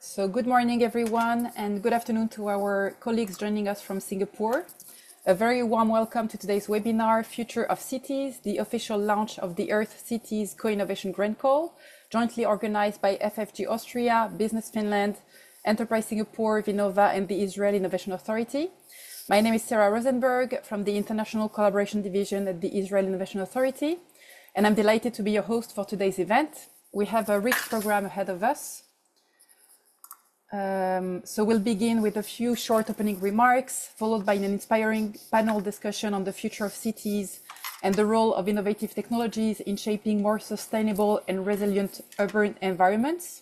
So good morning, everyone, and good afternoon to our colleagues joining us from Singapore. A very warm welcome to today's webinar, Future of Cities, the official launch of the EARTH.Cities Co-Innovation Grant Call, jointly organized by FFG Austria, Business Finland, Enterprise Singapore, Vinnova, and the Israel Innovation Authority. My name is Sarah Rosenberg from the International Collaboration Division at the Israel Innovation Authority, and I'm delighted to be your host for today's event. We have a rich program ahead of us. So we'll begin with a few short opening remarks, followed by an inspiring panel discussion on the future of cities and the role of innovative technologies in shaping more sustainable and resilient urban environments.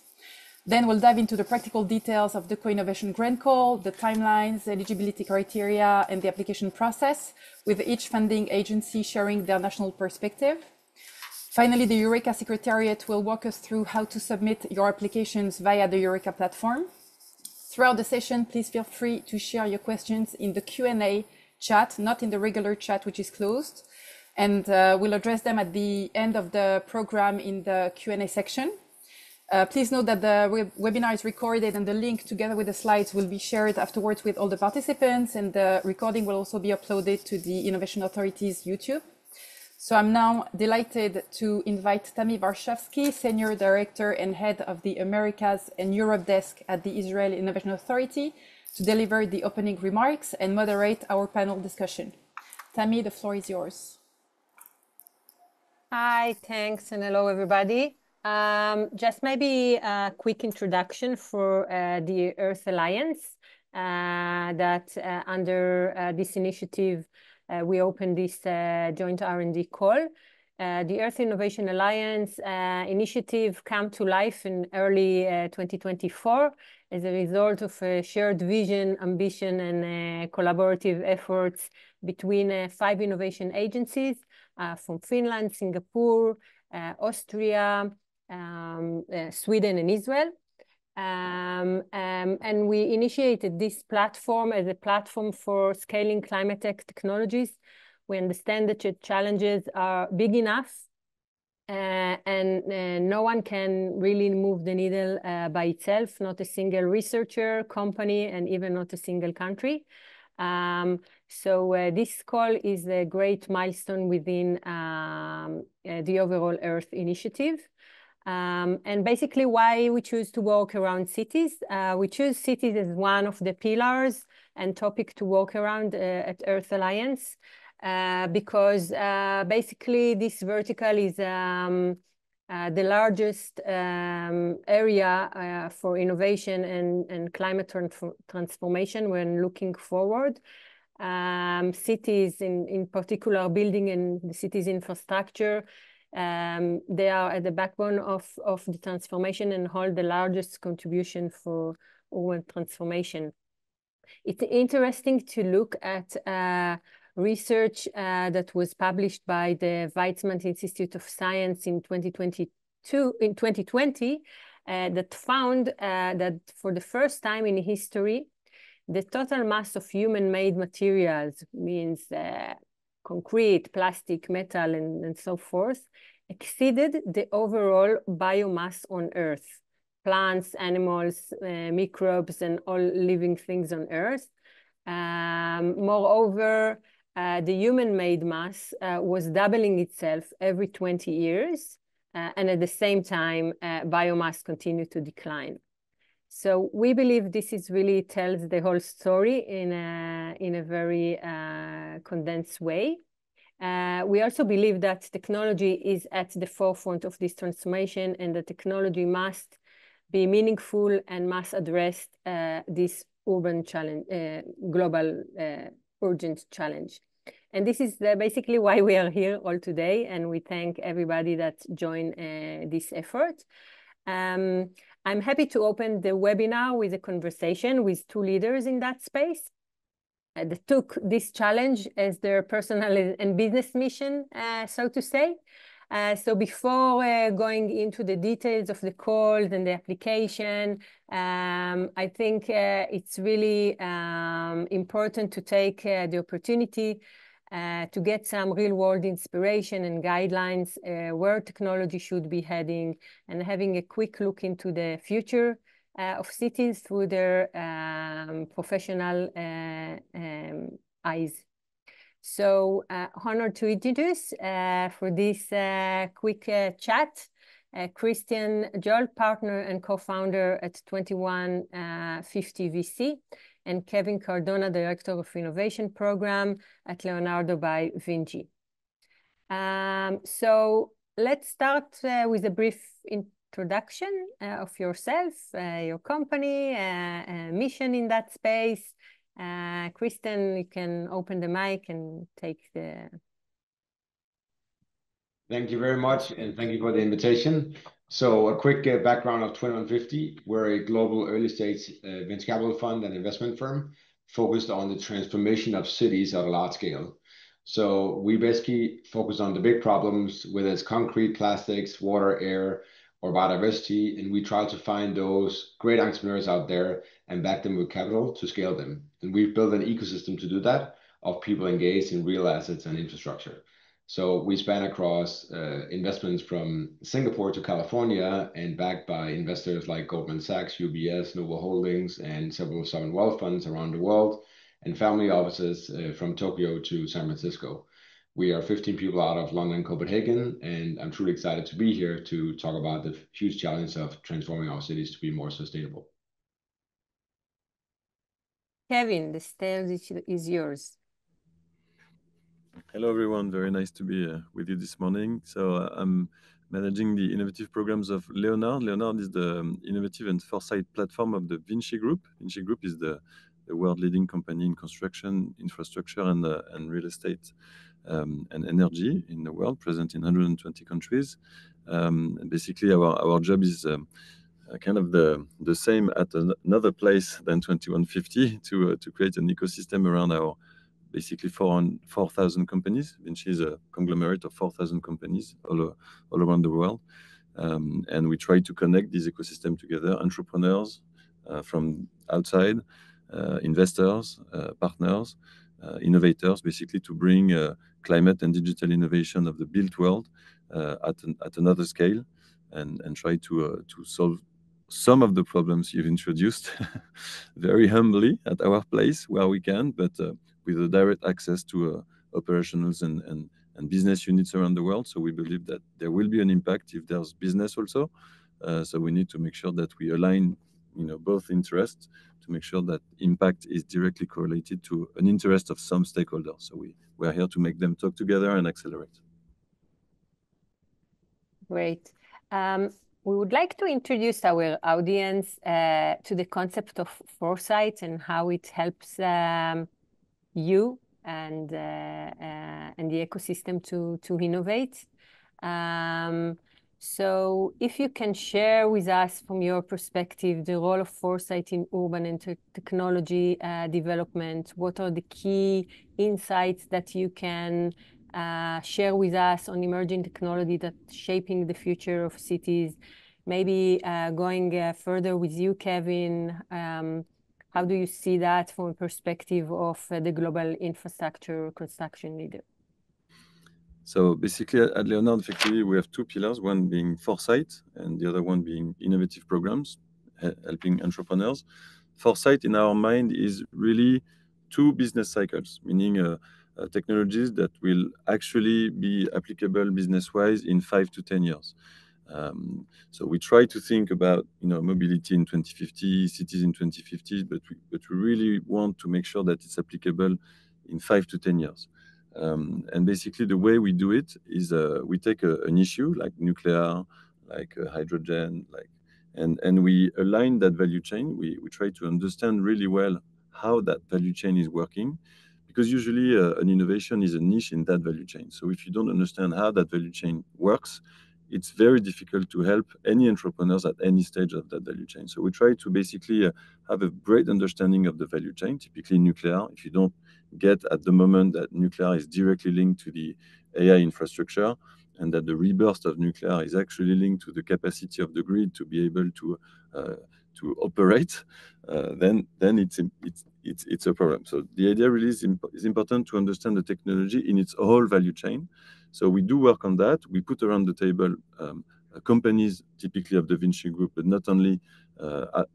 Then we'll dive into the practical details of the Co-Innovation Grant Call, the timelines, eligibility criteria, and the application process, with each funding agency sharing their national perspective. Finally, the Eureka Secretariat will walk us through how to submit your applications via the Eureka platform. Throughout the session, please feel free to share your questions in the Q&A chat, not in the regular chat, which is closed. And we'll address them at the end of the program in the Q&A section. Please note that the webinar is recorded and the link together with the slides will be shared afterwards with all the participants, and the recording will also be uploaded to the Innovation Authority's YouTube. So I'm now delighted to invite Tammy Warszawski, Senior Director and Head of the Americas and Europe Desk at the Israel Innovation Authority, to deliver the opening remarks and moderate our panel discussion. Tammy, the floor is yours. Hi, thanks, and hello, everybody. Just maybe a quick introduction for the Earth Alliance, that under this initiative, we opened this joint R&D call. The Earth Innovation Alliance initiative came to life in early 2024 as a result of a shared vision, ambition, and collaborative efforts between 5 innovation agencies from Finland, Singapore, Austria, Sweden, and Israel. And we initiated this platform as a platform for scaling climate tech technologies. We understand that the challenges are big enough and no one can really move the needle by itself, not a single researcher, company, and even not a single country. So this call is a great milestone within the overall Earth initiative. And basically why we choose to work around cities. We choose cities as one of the pillars and topic to work around at Earth Alliance, because basically this vertical is the largest area for innovation and climate transformation when looking forward. Cities, in particular building and the city's infrastructure, they are at the backbone of the transformation and hold the largest contribution for urban transformation. It's interesting to look at research that was published by the Weizmann Institute of Science in 2020, that found that for the first time in history, the total mass of human-made materials, means concrete, plastic, metal, and so forth, exceeded the overall biomass on Earth. Plants, animals, microbes, and all living things on Earth. Moreover, the human-made mass was doubling itself every 20 years, and at the same time, biomass continued to decline. So we believe this is really tells the whole story in a very condensed way. We also believe that technology is at the forefront of this transformation, and the technology must be meaningful and must address this urban challenge, global urgent challenge. And this is basically why we are here all today, and we thank everybody that joined this effort. I'm happy to open the webinar with a conversation with 2 leaders in that space that took this challenge as their personal and business mission, so to say. So before going into the details of the calls and the application, I think it's really important to take the opportunity to get some real-world inspiration and guidelines where technology should be heading, and having a quick look into the future of cities through their professional eyes. So honored to introduce for this quick chat, Christian Joel, partner and co-founder at 2150 VC, and Kevin Cardona, Director of Innovation Program at Leonardo by Vinci. So let's start with a brief introduction of yourself, your company, mission in that space. Kristen, you can open the mic and take the... Thank you very much, and thank you for the invitation. So a quick background of 2150. We're a global early stage venture capital fund and investment firm focused on the transformation of cities at a large scale. So we basically focus on the big problems, whether it's concrete, plastics, water, air, or biodiversity, and we try to find those great entrepreneurs out there and back them with capital to scale them. And we've built an ecosystem to do that of people engaged in real assets and infrastructure. So we span across investments from Singapore to California and backed by investors like Goldman Sachs, UBS, Noble Holdings, and several sovereign wealth funds around the world, and family offices from Tokyo to San Francisco. We are 15 people out of London, Copenhagen, and I'm truly excited to be here to talk about the huge challenge of transforming our cities to be more sustainable. Kevin, the stage is yours. Hello, everyone. Very nice to be with you this morning. So I'm managing the innovative programs of Leonard. Leonard is the innovative and foresight platform of the Vinci Group. Vinci Group is the world-leading company in construction, infrastructure, and real estate and energy in the world, present in 120 countries. And basically, our job is kind of the same at another place than 2150 to create an ecosystem around our basically 4,000 companies. Vinci is a conglomerate of 4,000 companies all around the world. And we try to connect this ecosystem together, entrepreneurs from outside, investors, partners, innovators, basically to bring climate and digital innovation of the built world at another scale and try to solve some of the problems you've introduced very humbly at our place where we can, but with a direct access to operationals and business units around the world. So we believe that there will be an impact if there's business also. So we need to make sure that we align, both interests to make sure that impact is directly correlated to an interest of some stakeholders. So we are here to make them talk together and accelerate. Great. We would like to introduce our audience to the concept of foresight and how it helps you and the ecosystem to innovate. So if you can share with us from your perspective the role of foresight in urban and technology development, what are the key insights that you can share with us on emerging technology that's shaping the future of cities? Maybe going further with you, Kevin, how do you see that from a perspective of the global infrastructure construction leader? So basically at Leonard, effectively, we have two pillars, one being foresight and the other one being innovative programs, helping entrepreneurs. Foresight in our mind is really two business cycles, meaning technologies that will actually be applicable business-wise in 5 to 10 years. So we try to think about mobility in 2050, cities in 2050, but we really want to make sure that it's applicable in 5 to 10 years. And basically the way we do it is we take an issue like nuclear, like hydrogen, and we align that value chain. We try to understand really well how that value chain is working, because usually an innovation is a niche in that value chain. So if you don't understand how that value chain works, it's very difficult to help any entrepreneurs at any stage of that value chain. So we try to basically have a great understanding of the value chain, typically nuclear. If you don't get at the moment that nuclear is directly linked to the AI infrastructure and that the rebirth of nuclear is actually linked to the capacity of the grid to be able to operate, then it's a problem. So the idea really is important to understand the technology in its whole value chain. So we do work on that. We put around the table companies, typically of the Vinci Group, but not only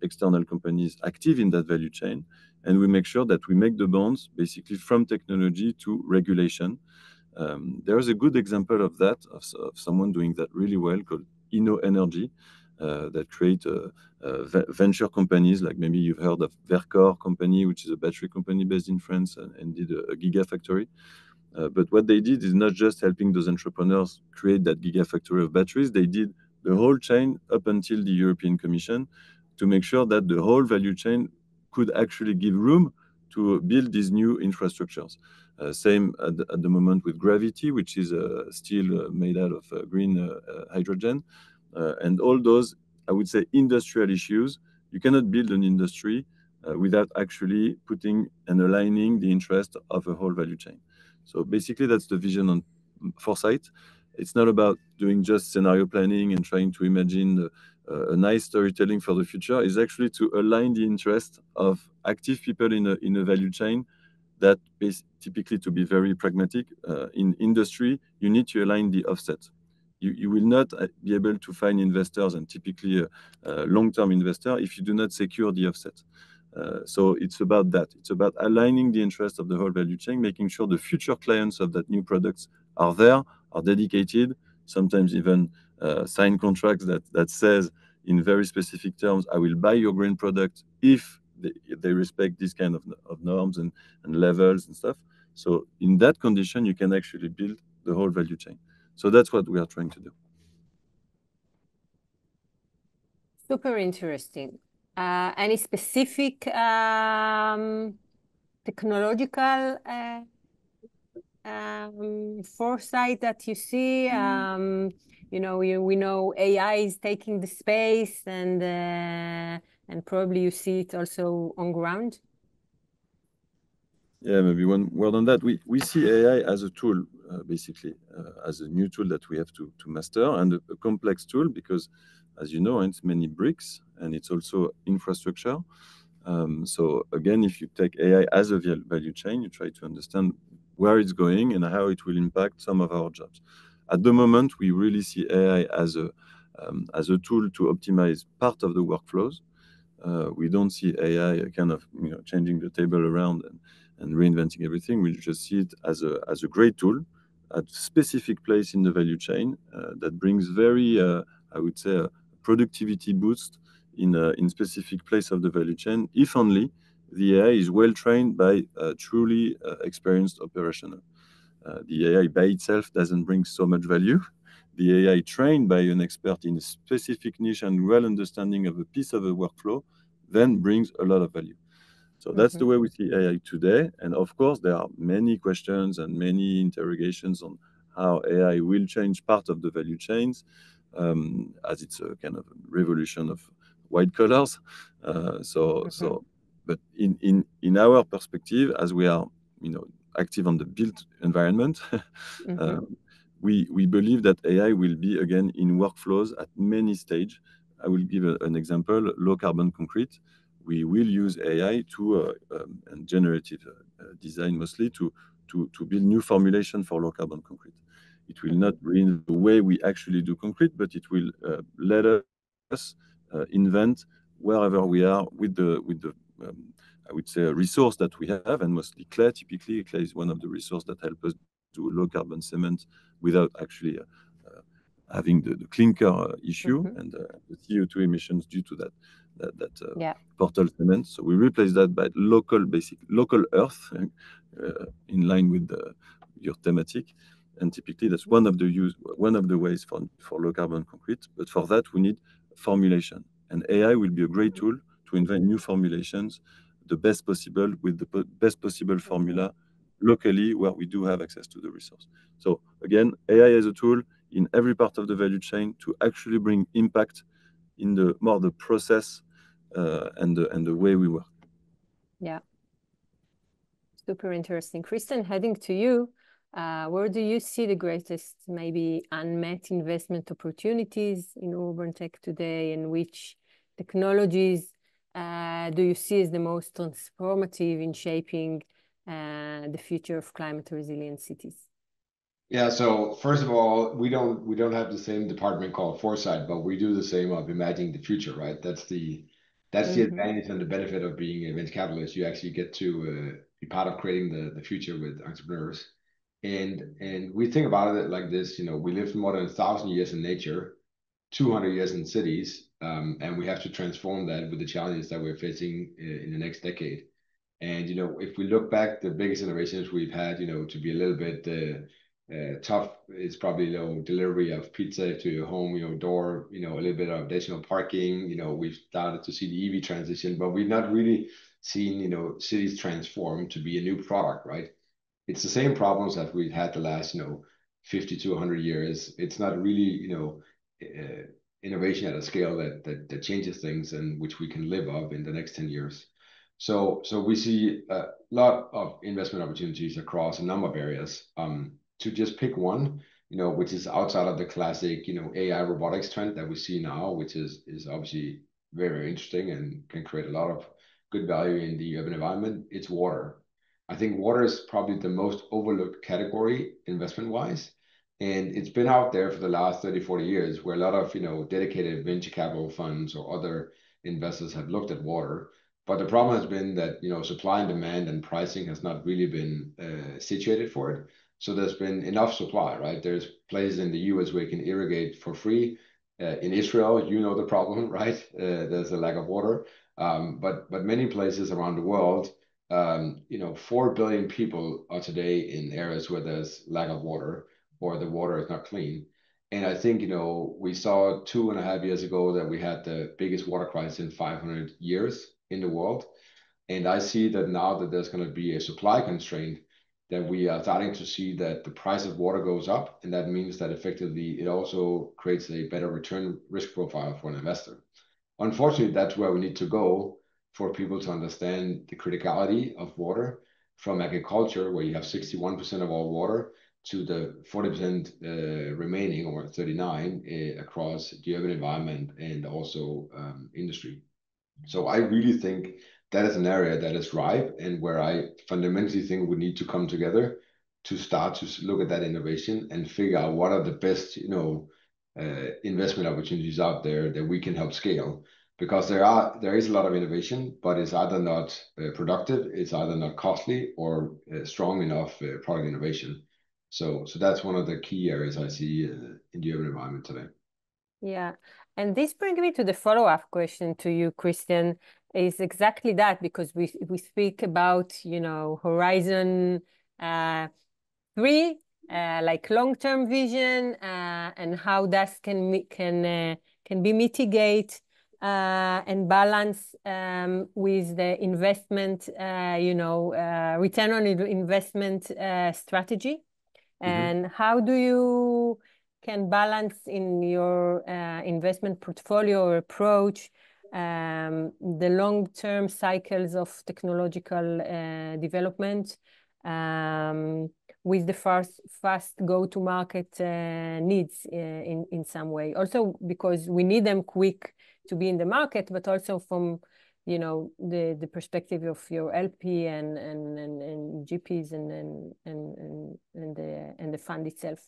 external companies active in that value chain. And we make sure that we make the bonds basically from technology to regulation. There is a good example of that, of someone doing that really well, called Energy, that create venture companies, like maybe you've heard of Vercor company, which is a battery company based in France and did a gigafactory. But what they did is not just helping those entrepreneurs create that gigafactory of batteries, they did the whole chain up until the European Commission to make sure that the whole value chain could actually give room to build these new infrastructures. Same at the moment with Gravity, which is steel made out of green hydrogen. And all those, I would say, industrial issues. You cannot build an industry without actually putting and aligning the interest of a whole value chain. So basically, that's the vision on Foresight. It's not about doing just scenario planning and trying to imagine a nice storytelling for the future. It's actually to align the interest of active people in a value chain that is typically, to be very pragmatic, in industry, you need to align the offset. You will not be able to find investors, and typically a long-term investor, if you do not secure the offset. So it's about that. It's about aligning the interest of the whole value chain, making sure the future clients of that new products are there, are dedicated, sometimes even sign contracts that says in very specific terms, I will buy your green product if they respect these kind of norms and levels and stuff. So in that condition, you can actually build the whole value chain. So that's what we are trying to do. Super interesting. Any specific technological foresight that you see? You know, we know AI is taking the space, and probably you see it also on ground. Yeah, maybe one word on that. We see AI as a tool, basically, as a new tool that we have to master, and a complex tool because, as you know, it's many bricks and it's also infrastructure. So again, if you take AI as a value chain, you try to understand where it's going and how it will impact some of our jobs. At the moment, we really see AI as a tool to optimize part of the workflows. We don't see AI kind of changing the table around and reinventing everything. We just see it as a great tool at a specific place in the value chain that brings very, I would say, a productivity boost in specific place of the value chain, if only the AI is well trained by truly experienced operational. The AI by itself doesn't bring so much value. The AI trained by an expert in a specific niche and well understanding of a piece of a workflow then brings a lot of value. So that's the way we see AI today. And of course, there are many questions and many interrogations on how AI will change part of the value chains, as it's a kind of revolution of white collars. But in our perspective, as we are, active on the built environment, we believe that AI will be again in workflows at many stages. I will give an example: low carbon concrete. We will use AI and generative design mostly to build new formulation for low carbon concrete. It will not reinvent the way we actually do concrete, but it will let us invent wherever we are with the I would say, a resource that we have, and mostly clay. Typically, clay is one of the resources that help us do low carbon cement without actually having the clinker issue and the CO2 emissions due to that portal cement. So we replace that by local earth, in line with your thematic. And typically, that's one of the ways for low carbon concrete. But for that, we need formulation, and AI will be a great tool to invent new formulations, the best possible with the best possible formula locally where we do have access to the resource. So again, AI as a tool in every part of the value chain to actually bring impact in the process and the way we work. Yeah. Super interesting. Kristen, heading to you, where do you see the greatest maybe unmet investment opportunities in urban tech today, and which technologies do you see as the most transformative in shaping the future of climate resilient cities? Yeah, so first of all, we don't have the same department called foresight, but we do the same of imagining the future, right? That's the advantage and the benefit of being a venture capitalist. You actually get to be part of creating the future with entrepreneurs. And we think about it like this, we lived more than 1,000 years in nature, 200 years in cities, and we have to transform that with the challenges that we're facing in the next decade. And if we look back, the biggest innovations we've had, to be a little bit tough, is probably delivery of pizza to your home, door, a little bit of additional parking. We've started to see the EV transition, but we've not really seen cities transform to be a new product, right? It's the same problems that we've had the last 50 to 100 years. It's not really innovation at a scale that changes things and which we can live up in the next 10 years. So we see a lot of investment opportunities across a number of areas. To just pick one, which is outside of the classic, AI robotics trend that we see now, which is obviously very, very interesting and can create a lot of good value in the urban environment. It's water. I think water is probably the most overlooked category investment-wise. And it's been out there for the last 30, 40 years where a lot of, dedicated venture capital funds or other investors have looked at water. But the problem has been that, supply and demand and pricing has not really been situated for it. So there's been enough supply, right? There's places in the US where you can irrigate for free. In Israel, the problem, right? There's a lack of water. But many places around the world, 4 billion people are today in areas where there's lack of water or the water is not clean. And I think, we saw 2.5 years ago that we had the biggest water crisis in 500 years in the world. And I see that now that there's going to be a supply constraint, that we are starting to see that the price of water goes up. And that means that effectively it also creates a better return risk profile for an investor. Unfortunately, that's where we need to go for people to understand the criticality of water, from agriculture, where you have 61% of all water, to the 40% remaining, or 39 across the urban environment and also industry. So I really think that is an area that is ripe and where I fundamentally think we need to come together to start to look at that innovation and figure out what are the best, investment opportunities out there that we can help scale. Because there is a lot of innovation, but it's either not productive, it's either not costly, or strong enough product innovation. So that's one of the key areas I see in the urban environment today. Yeah, and this brings me to the follow-up question to you, Christian, is exactly that, because we speak about, Horizon 3, like long-term vision, and how that can be mitigate and balance with the investment, return on investment strategy. And how do you can balance in your investment portfolio or approach the long-term cycles of technological development with the fast go-to-market needs in some way? Also, because we need them quick to be in the market, but also from the perspective of your LP and GPs and the fund itself.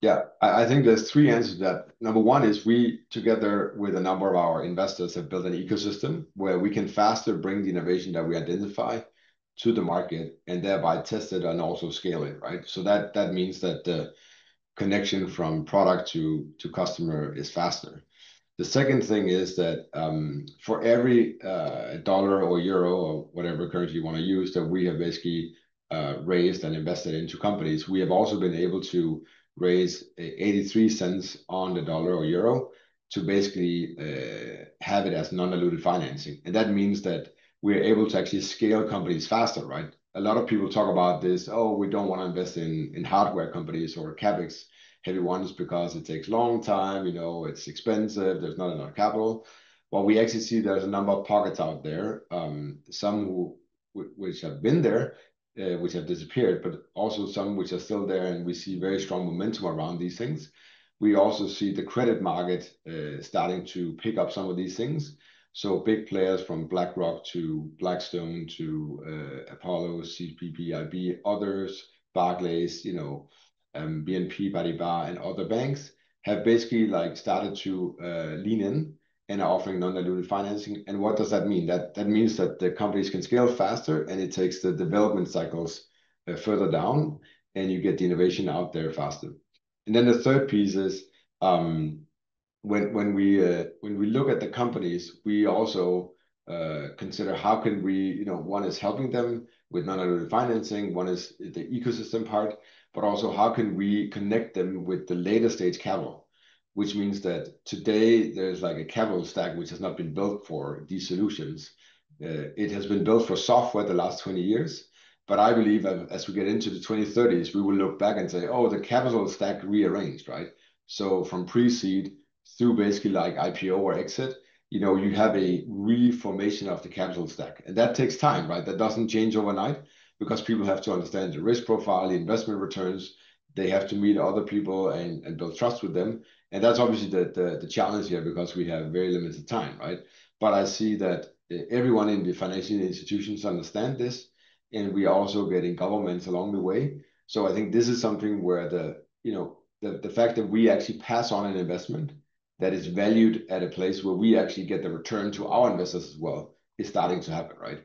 Yeah, I think there's three answers to that. Number one is we, together with a number of our investors, have built an ecosystem where we can faster bring the innovation that we identify to the market and thereby test it and also scale it, right? So that means that the connection from product to customer is faster. The second thing is that for every dollar or euro or whatever currency you want to use that we have basically raised and invested into companies, we have also been able to raise 83 cents on the dollar or euro to basically have it as non-diluted financing. And that means that we're able to actually scale companies faster, right? A lot of people talk about this, we don't want to invest in hardware companies or CapEx heavy ones because it takes a long time, it's expensive, there's not enough capital. Well, we actually see there's a number of pockets out there, some which have been there, which have disappeared, but also some which are still there, and we see very strong momentum around these things. We also see the credit market starting to pick up some of these things. So big players from BlackRock to Blackstone to Apollo, CPPIB, others, Barclays, BNP Paribas, and other banks have basically like started to lean in and are offering non-dilutive financing. And what does that mean? That means that the companies can scale faster, and it takes the development cycles further down, and you get the innovation out there faster. And then the third piece is when we look at the companies, we also consider how can we, one is helping them with non-dilutive financing, one is the ecosystem part, but also how can we connect them with the later stage capital, which means that today there's like a capital stack which has not been built for these solutions. It has been built for software the last 20 years, but I believe as we get into the 2030s, we will look back and say, oh, the capital stack rearranged, right? So from pre-seed through basically like IPO or exit, you have a reformation of the capital stack. And that takes time, right? That doesn't change overnight because people have to understand the risk profile, the investment returns. They have to meet other people and build trust with them. And that's obviously the challenge here because we have very limited time, right? But I see that everyone in the financial institutions understand this, and we are also getting governments along the way. So I think this is something where the fact that we actually pass on an investment that is valued at a place where we actually get the return to our investors as well is starting to happen, right?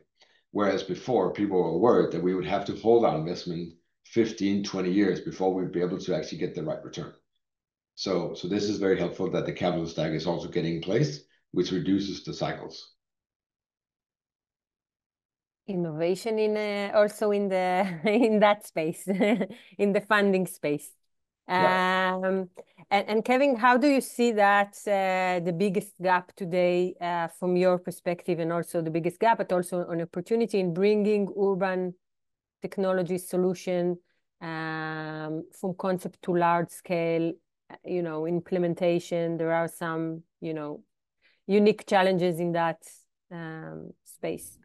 Whereas before, people were worried that we would have to hold our investment 15, 20 years before we'd be able to actually get the right return. So this is very helpful that the capital stack is also getting in place, which reduces the cycles. Innovation also in that space, in the funding space. Yeah. And Kevin, how do you see that the biggest gap today from your perspective, and also the biggest gap, but also an opportunity in bringing urban technology solution from concept to large scale, implementation? There are some, unique challenges in that space.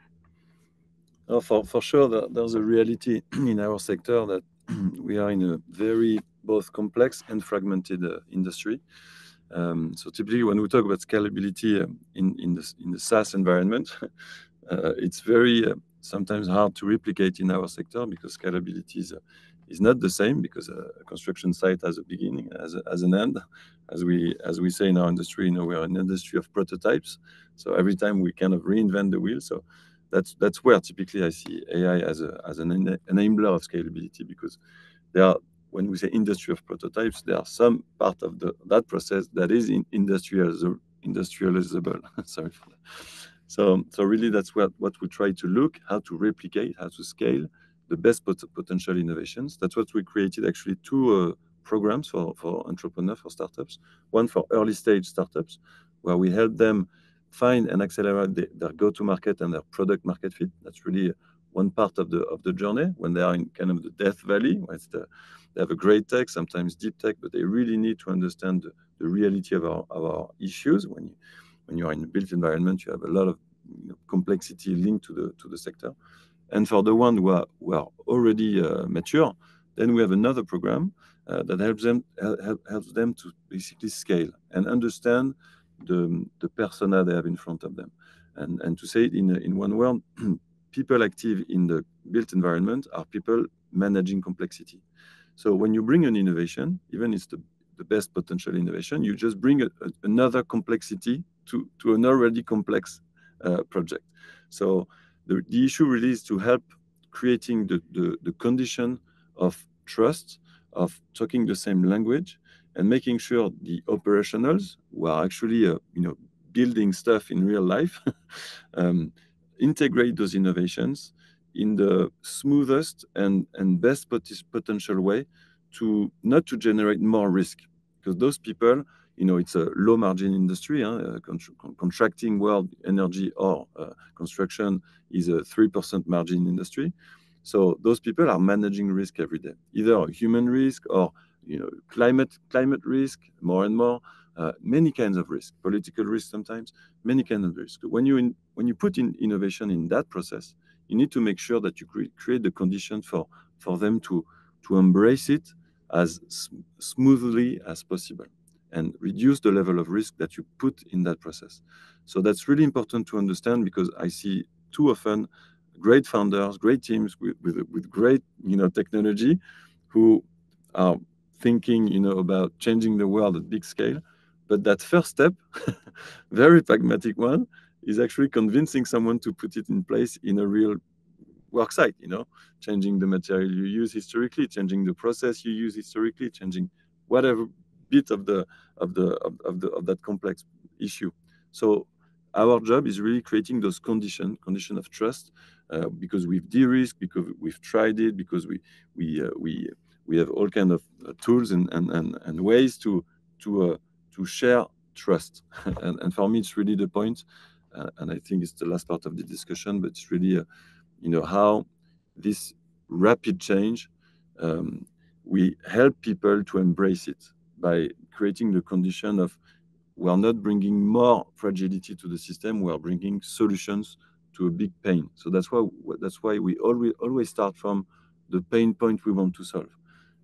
Oh, for sure, there's a reality in our sector that we are in a very both complex and fragmented industry. So typically, when we talk about scalability in the SaaS environment, it's very sometimes hard to replicate in our sector because scalability is not the same, because a construction site has a beginning, as an end. As we say in our industry, we are an industry of prototypes. So every time we kind of reinvent the wheel. So that's where typically I see AI as an enabler of scalability, because when we say industry of prototypes, there are some part of that process that is industrializable. Sorry for that. So really that's what we try to look, how to replicate, how to scale the best potential innovations. That's what we created, actually, two programs for entrepreneurs, for startups. One for early stage startups, where we help them find and accelerate their go-to-market and their product market fit. That's really one part of the journey when they are in kind of the death valley, where they have a great tech, sometimes deep tech, but they really need to understand the reality of our issues. When you are in a built environment, you have a lot of complexity linked to the sector. And for the one who are already mature, then we have another program that helps them to basically scale and understand the persona they have in front of them. And to say it in one word, people active in the built environment are people managing complexity. So when you bring an innovation, even it's the best potential innovation, you just bring another complexity to an already complex project. So the issue really is to help creating the condition of trust, of talking the same language, and making sure the operationals who are actually building stuff in real life integrate those innovations in the smoothest and best potential way, not to generate more risk, because those people, it's a low margin industry. Contracting world, energy or construction is a 3% margin industry. So those people are managing risk every day, either human risk or climate risk, more and more, many kinds of risk, political risk sometimes, many kinds of risk. When you put in innovation in that process, you need to make sure that you create the conditions for them to embrace it as smoothly as possible and reduce the level of risk that you put in that process. So that's really important to understand, because I see too often great founders, great teams with great technology who are thinking, you know, about changing the world at big scale. But that first step, very pragmatic one, is actually convincing someone to put it in place in a real work site, you know, changing the material you use historically, changing the process you use historically, changing whatever bit of that complex issue. So our job is really creating those condition of trust, because we've de-risked, because we've tried it, because we have all kind of tools and ways to share trust. and for me, it's really the point, and I think it's the last part of the discussion, but it's really you know, how this rapid change, we help people to embrace it by creating the condition of, we are not bringing more fragility to the system, we are bringing solutions to a big pain. So that's why we always start from the pain point we want to solve,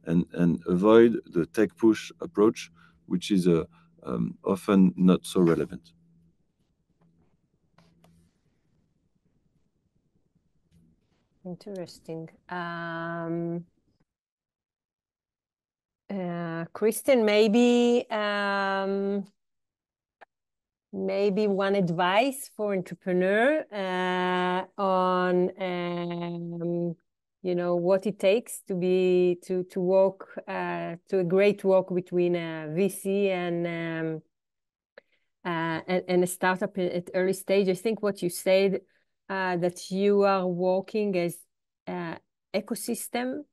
and avoid the tech push approach, which is often not so relevant. Interesting. Kristen, maybe one advice for entrepreneur on you know, what it takes to walk to a great walk between a VC and a startup at early stage. I think what you said, that you are walking as ecosystem.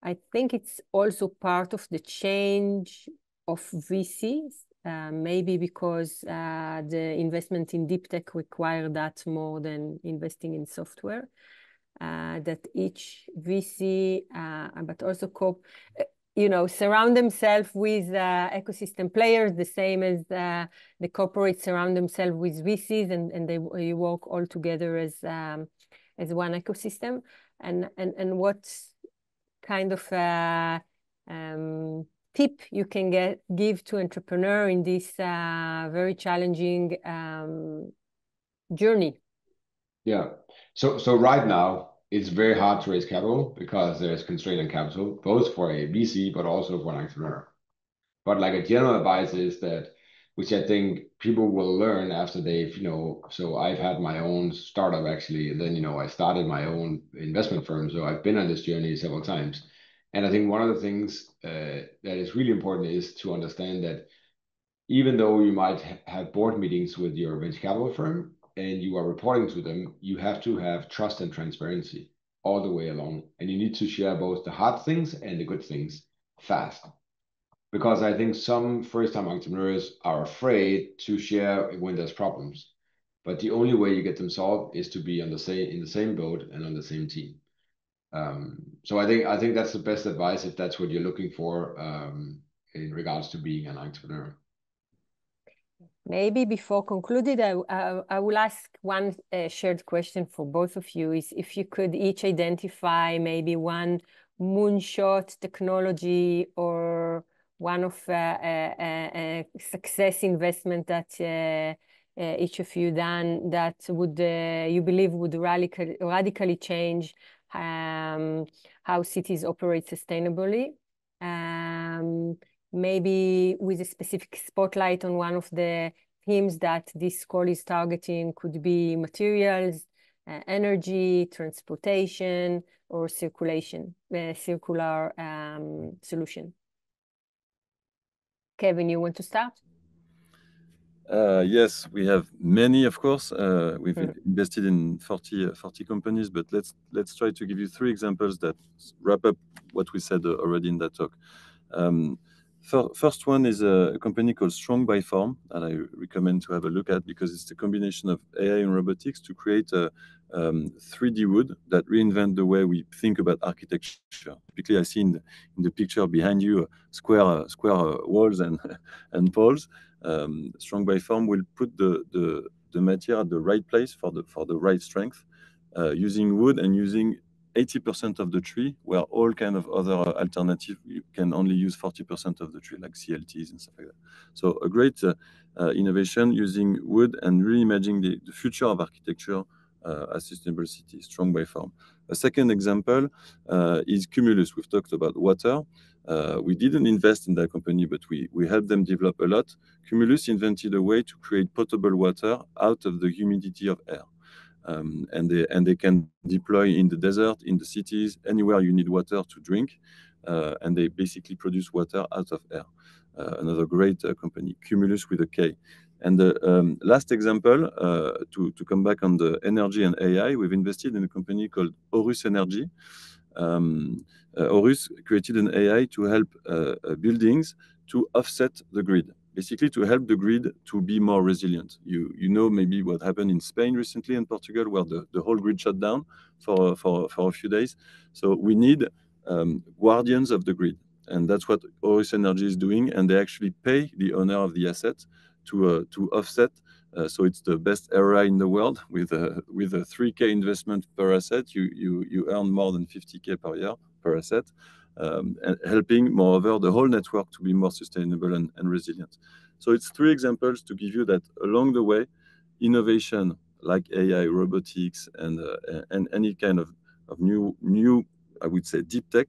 I think it's also part of the change of VCs, maybe because the investment in deep tech require that more than investing in software. That each VC, but also you know, surround themselves with ecosystem players, the same as the corporates surround themselves with VCs, and they work all together as one ecosystem. And what kind of tip you can give to entrepreneur in this very challenging journey? Yeah. So right now, it's very hard to raise capital because there's constraint on capital, both for a VC, but also for an entrepreneur. But like a general advice is that, which I think people will learn after they've, you know, so I've had my own startup actually, and then, you know, I started my own investment firm. So I've been on this journey several times. And I think one of the things that is really important is to understand that even though you might have board meetings with your venture capital firm and you are reporting to them, you have to have trust and transparency all the way along. And you need to share both the hard things and the good things fast. Because I think some first-time entrepreneurs are afraid to share when there's problems. But the only way you get them solved is to be in the same boat and on the same team. So I think that's the best advice if that's what you're looking for in regards to being an entrepreneur. Maybe before concluded, I will ask one shared question for both of you, is if you could each identify maybe one moonshot technology or one of a success investment that each of you done that would you believe would radically change how cities operate sustainably. Maybe with a specific spotlight on one of the themes that this call is targeting, could be materials, energy, transportation, or circular solution. Kevin, you want to start? Yes, we have many, of course. We've invested in 40 companies, but let's try to give you 3 examples that wrap up what we said already in that talk. First one is a company called Strong by Form that I recommend to have a look at, because it's the combination of AI and robotics to create a 3D wood that reinvent the way we think about architecture. Typically, I see in the picture behind you square walls and poles. Strong by Form will put the material at the right place for the right strength, using wood and using 80% of the tree, where all kind of other alternative, you can only use 40% of the tree, like CLTs and stuff like that. So a great innovation using wood and reimagining the future of architecture as sustainable city, strong by form. A second example is Cumulus. We've talked about water. We didn't invest in that company, but we helped them develop a lot. Cumulus invented a way to create potable water out of the humidity of air. And they can deploy in the desert, in the cities, anywhere you need water to drink. And they basically produce water out of air. Another great company, Cumulus with a K. And the last example, to come back on the energy and AI, we've invested in a company called Horus Energy. Horus created an AI to help buildings to offset the grid, basically to help the grid to be more resilient. You know maybe what happened in Spain recently and Portugal, where the whole grid shut down for a few days. So we need guardians of the grid. And that's what Horus Energy is doing. And they actually pay the owner of the asset to offset. So it's the best ROI in the world. With a 3K investment per asset, you earn more than 50K per year per asset, and helping, moreover, the whole network to be more sustainable and resilient. So it's 3 examples to give you that along the way, innovation like AI, robotics, and any kind of new, I would say, deep tech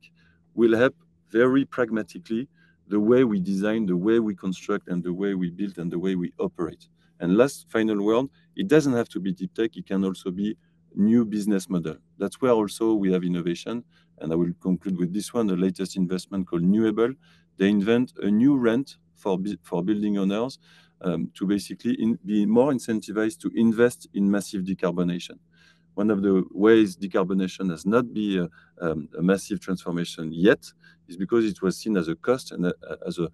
will help very pragmatically the way we design, the way we construct, and the way we build, and the way we operate. And last, final word, it doesn't have to be deep tech, it can also be new business model. That's where also we have innovation. And I will conclude with this one, the latest investment called Newable. They invent a new rent for building owners to basically be more incentivized to invest in massive decarbonation. One of the ways decarbonation has not been a massive transformation yet is because it was seen as a cost and as a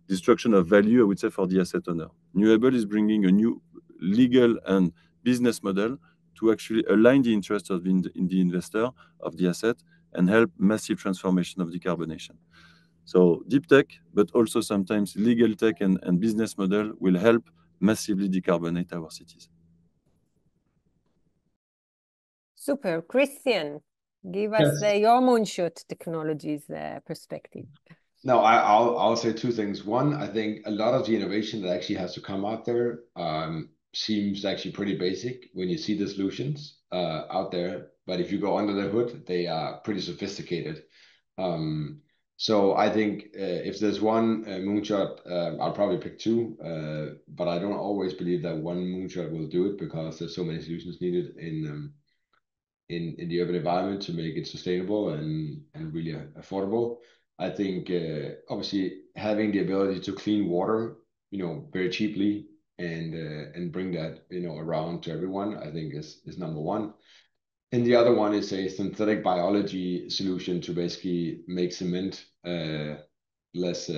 destruction of value, I would say, for the asset owner. Newable is bringing a new legal and business model to actually align the interests of the investor of the asset and help massive transformation of decarbonation. So deep tech, but also sometimes legal tech and business model will help massively decarbonate our cities. Super. Christian, give us your moonshot technologies perspective. No, I'll say 2 things. One, I think a lot of the innovation that actually has to come out there seems actually pretty basic when you see the solutions out there. But if you go under the hood, they are pretty sophisticated. So I think if there's one moonshot, I'll probably pick 2. But I don't always believe that one moonshot will do it, because there's so many solutions needed in the urban environment to make it sustainable and really affordable. I think obviously having the ability to clean water, very cheaply and bring that, around to everyone, I think is number 1. And the other one is a synthetic biology solution to basically make cement less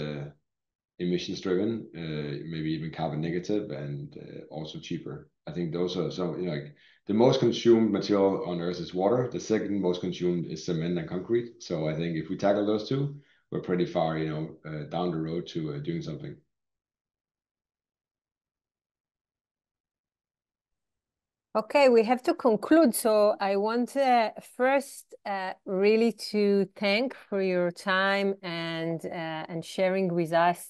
emissions driven, maybe even carbon negative, and also cheaper. I think those are some, like the most consumed material on Earth is water. The second most consumed is cement and concrete. So I think if we tackle those 2, we're pretty far, down the road to doing something. Okay, we have to conclude. So I want first really to thank for your time and sharing with us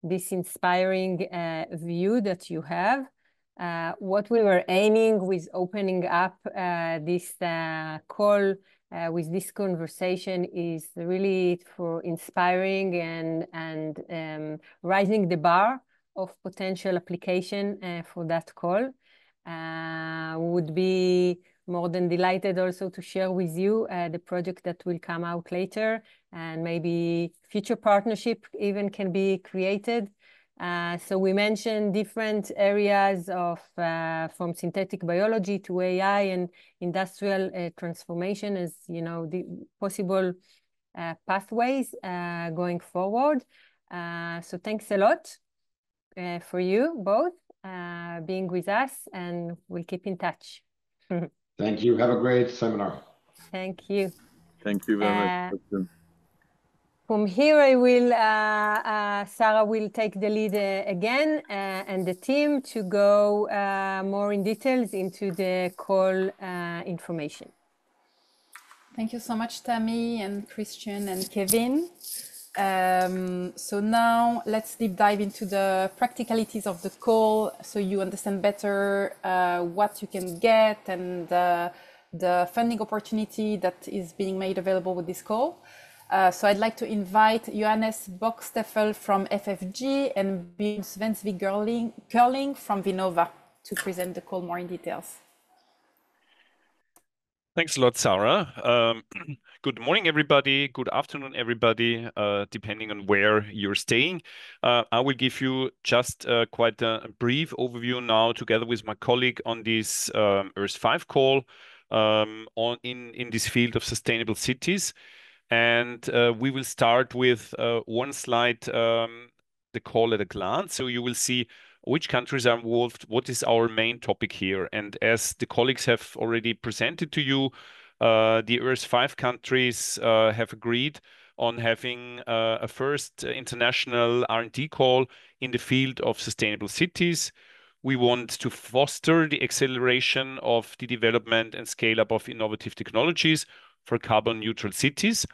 this inspiring view that you have. What we were aiming with opening up this call with this conversation is really for inspiring and raising the bar of potential application for that call. Would be more than delighted also to share with you the project that will come out later, and maybe future partnership even can be created. So we mentioned different areas of from synthetic biology to AI and industrial transformation as, the possible pathways going forward. So thanks a lot for you both being with us, and we'll keep in touch. Thank you. Have a great seminar. Thank you. Thank you very much. From here, I will, Sarah will take the lead again, and the team to go more in details into the call information. Thank you so much, Tammy and Christian and Kevin. So now let's deep dive into the practicalities of the call so you understand better what you can get and the funding opportunity that is being made available with this call. So I'd like to invite Johannes Bocksteffel from FFG and Björn Svensvig-Curling from Vinnova to present the call more in details. Thanks a lot, Sarah. Good morning, everybody. Good afternoon, everybody, depending on where you're staying. I will give you just quite a brief overview now together with my colleague on this EARTH-5 call in this field of sustainable cities. And we will start with one slide, the call at a glance. So you will see which countries are involved, what is our main topic here. And as the colleagues have already presented to you, the EARTH-5 countries have agreed on having a first international R&D call in the field of sustainable cities. We want to foster the acceleration of the development and scale up of innovative technologies for carbon neutral cities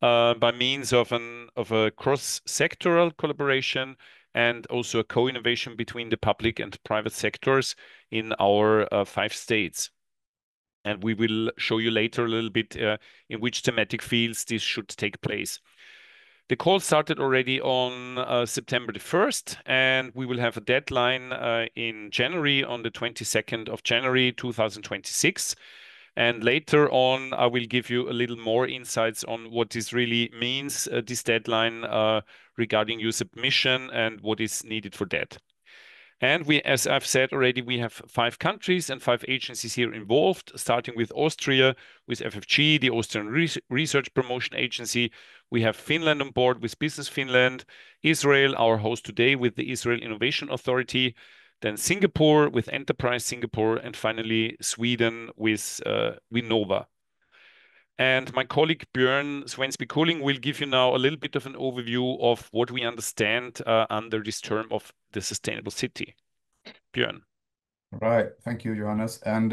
by means of a cross-sectoral collaboration and also a co-innovation between the public and private sectors in our 5 states. And we will show you later a little bit in which thematic fields this should take place. The call started already on September the 1st, and we will have a deadline in January, on the 22nd of January 2026. And later on, I will give you a little more insights on what this really means, this deadline regarding your submission and what is needed for that. And we, as I've said already, we have 5 countries and 5 agencies here involved, starting with Austria, with FFG, the Austrian Research Promotion Agency. We have Finland on board with Business Finland, Israel, our host today, with the Israel Innovation Authority, then Singapore with Enterprise Singapore, and finally Sweden with Vinnova. And my colleague Björn Svensvig-Curling will give you now a little bit of an overview of what we understand under this term of the sustainable city. Björn. Right, thank you, Johannes, and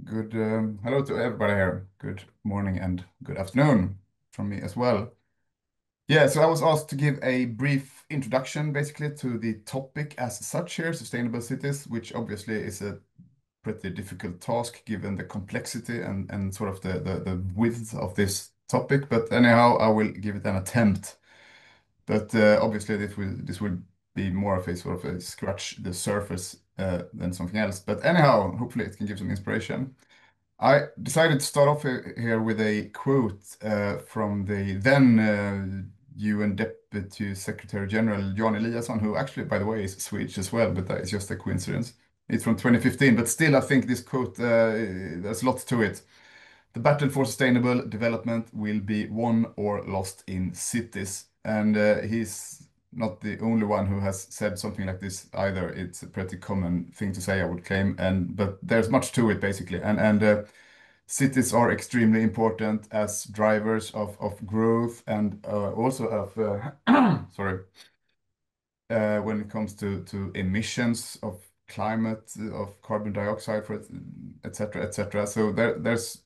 good hello to everybody here. Good morning and good afternoon from me as well. Yeah, so I was asked to give a brief introduction basically to the topic as such here, sustainable cities, which obviously is a pretty difficult task given the complexity and sort of the width of this topic. But anyhow, I will give it an attempt. But obviously this will be more of a sort of a scratch the surface than something else. But anyhow, hopefully it can give some inspiration. I decided to start off here with a quote from the then UN Deputy Secretary General Jan Eliasson, who actually, by the way, is Swedish as well, but that is just a coincidence. It's from 2015, but still I think this quote, there's a lot to it. The battle for sustainable development will be won or lost in cities. And he's not the only one who has said something like this either. It's a pretty common thing to say, I would claim, but there's much to it basically. And cities are extremely important as drivers of growth and also of when it comes to emissions of climate, of carbon dioxide, etc., etc. So there's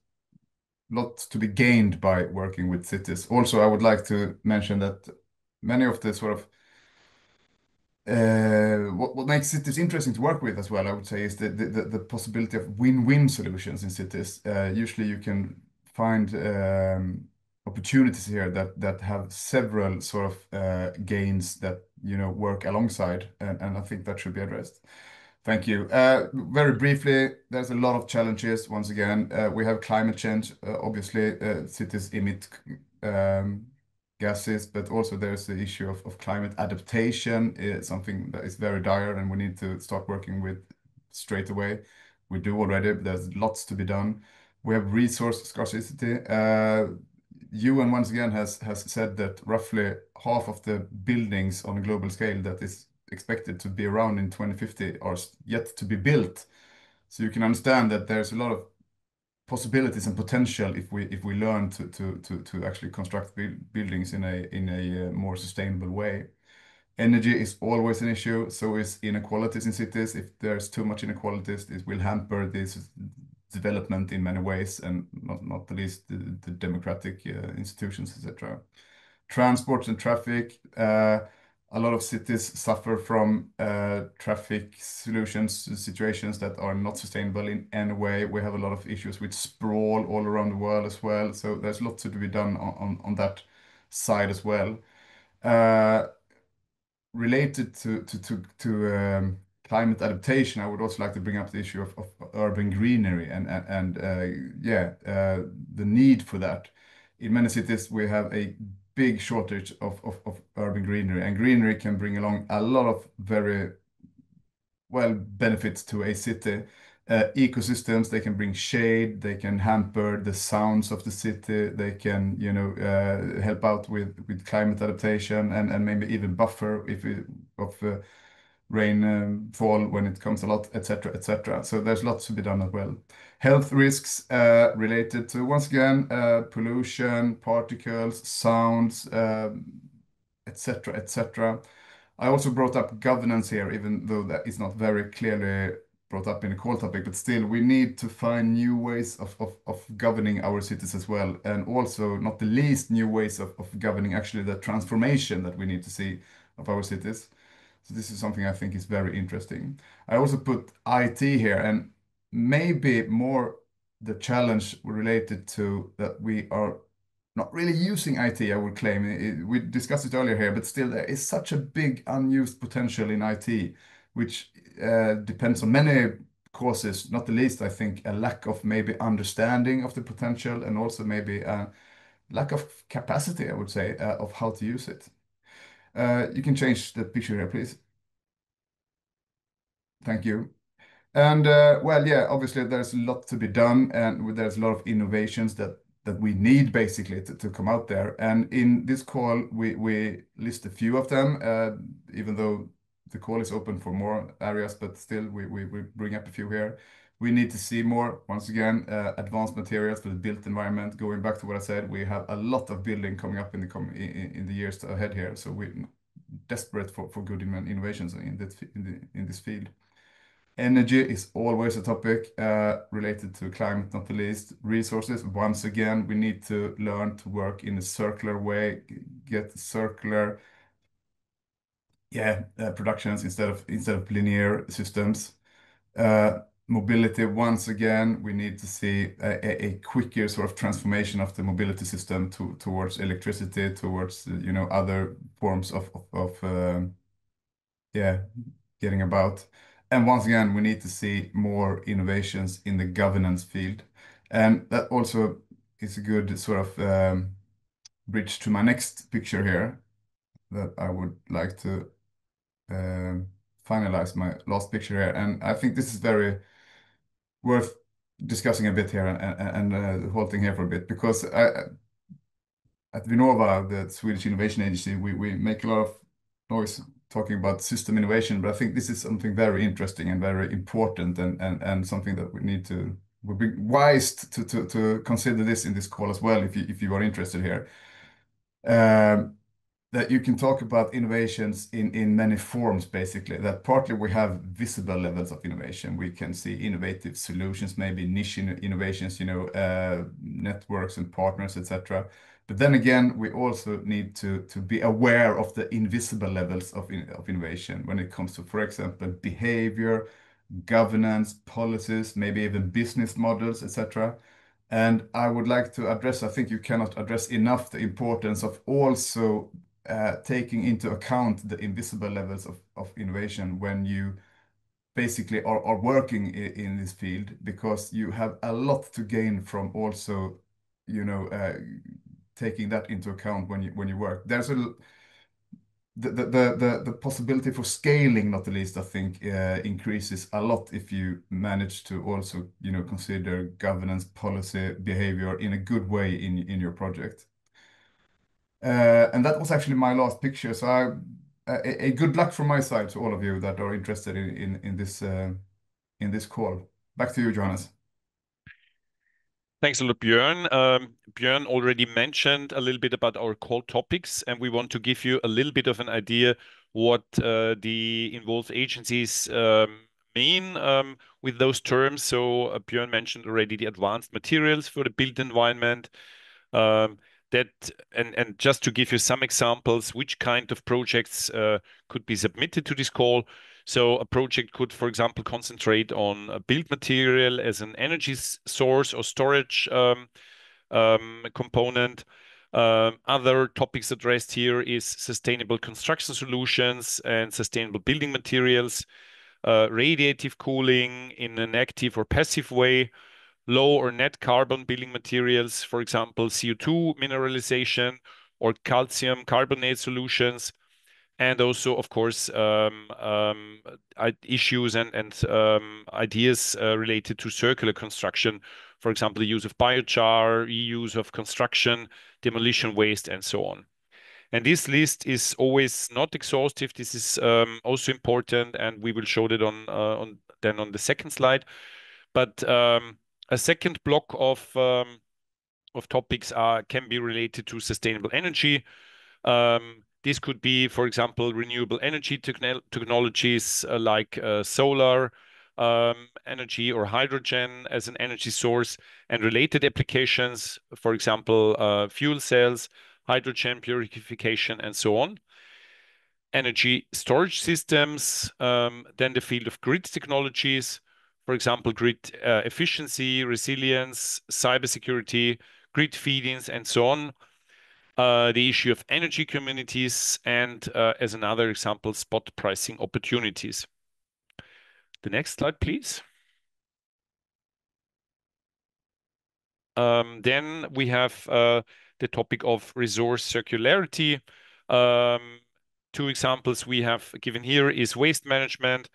lots to be gained by working with cities. Also, I would like to mention that many of the sort of what makes cities interesting to work with as well, I would say, is the possibility of win-win solutions in cities. Usually you can find opportunities here that have several sort of gains that work alongside, and I think that should be addressed. Thank you. Very briefly, there's a lot of challenges. Once again, we have climate change. Obviously, cities emit gases, but also there's the issue of climate adaptation, something that is very dire and we need to start working with straight away. We do already, but there's lots to be done. We have resource scarcity. UN once again has said that roughly half of the buildings on a global scale that is expected to be around in 2050 are yet to be built. So you can understand that there's a lot of possibilities and potential if we learn to actually construct buildings in a more sustainable way. Energy is always an issue, so is inequalities in cities. If there's too much inequalities, it will hamper this development in many ways, and not the least the democratic institutions, etc. transport and traffic. A lot of cities suffer from traffic situations that are not sustainable in any way. We have a lot of issues with sprawl all around the world as well. So there's lots to be done on that side as well. Related to climate adaptation, I would also like to bring up the issue of urban greenery and the need for that. In many cities, we have a big shortage of urban greenery, and greenery can bring along a lot of very well benefits to a city. Ecosystems, they can bring shade, they can hamper the sounds of the city, they can, you know, help out with climate adaptation and maybe even buffer of rainfall when it comes a lot, etc., etc. So there's lots to be done as well. Health risks related to, once again, pollution, particles, sounds, etc., etc. I also brought up governance here, even though that is not very clearly brought up in the call topic, but still we need to find new ways of governing our cities as well. And also, not the least, new ways of governing actually the transformation that we need to see of our cities. So this is something I think is very interesting. I also put IT here, and maybe more the challenge related to that we are not really using IT, I would claim. We discussed it earlier here, but still there is such a big unused potential in IT, which depends on many causes, not the least, I think, a lack of maybe understanding of the potential and also maybe a lack of capacity, I would say, of how to use it. You can change the picture here, please. Thank you. And well, yeah, obviously there's a lot to be done, and there's a lot of innovations that we need basically to come out there. And in this call, we list a few of them, even though the call is open for more areas, but still we bring up a few here. We need to see more, once again, advanced materials for the built environment. Going back to what I said, we have a lot of building coming up in the years ahead here. So we're desperate for good innovations in this field. Energy is always a topic related to climate, not the least. Resources, once again, we need to learn to work in a circular way, get circular productions instead of linear systems. Mobility, once again, we need to see a quicker sort of transformation of the mobility system towards electricity, towards other forms of getting about. And once again, we need to see more innovations in the governance field. And that also is a good sort of bridge to my next picture here that I would like to finalize my last picture here. And I think this is very worth discussing a bit here and the whole thing here for a bit, because at Vinnova, the Swedish Innovation Agency, we make a lot of noise talking about system innovation, but I think this is something very interesting and very important and something that would be wise to consider this in this call as well, if you are interested here. That you can talk about innovations in many forms, basically. That partly we have visible levels of innovation. We can see innovative solutions, maybe niche innovations, networks and partners, etc. But then again, we also need to be aware of the invisible levels of innovation when it comes to, for example, behavior, governance, policies, maybe even business models, etc. And I would like to address, I think you cannot address enough the importance of also taking into account the invisible levels of innovation when you basically are working in this field, because you have a lot to gain from also, taking that into account when you work. There's the possibility for scaling, not the least, I think, increases a lot if you manage to also, consider governance, policy, behavior in a good way in your project. And that was actually my last picture. So a good luck from my side to all of you that are interested in this call. Back to you, Johannes. Thanks a lot, Björn. Björn already mentioned a little bit about our call topics, and we want to give you a little bit of an idea what the involved agencies mean with those terms. So Björn mentioned already the advanced materials for the built environment. and just to give you some examples, which kind of projects could be submitted to this call. So a project could, for example, concentrate on a build material as an energy source or storage component. Other topics addressed here is sustainable construction solutions and sustainable building materials, radiative cooling in an active or passive way, low or net carbon building materials, for example, CO2 mineralization or calcium carbonate solutions, and also, of course, issues and ideas related to circular construction, for example, the use of biochar, reuse of construction, demolition waste, and so on. And this list is always not exhaustive. This is also important, and we will show that on the second slide. But a second block of topics can be related to sustainable energy. This could be, for example, renewable energy technologies like solar energy or hydrogen as an energy source, and related applications, for example, fuel cells, hydrogen purification, and so on. Energy storage systems, then the field of grid technologies, for example, grid efficiency, resilience, cybersecurity, grid feedings, and so on. The issue of energy communities, and as another example, spot pricing opportunities. The next slide, please. Then we have the topic of resource circularity. Two examples we have given here is waste management,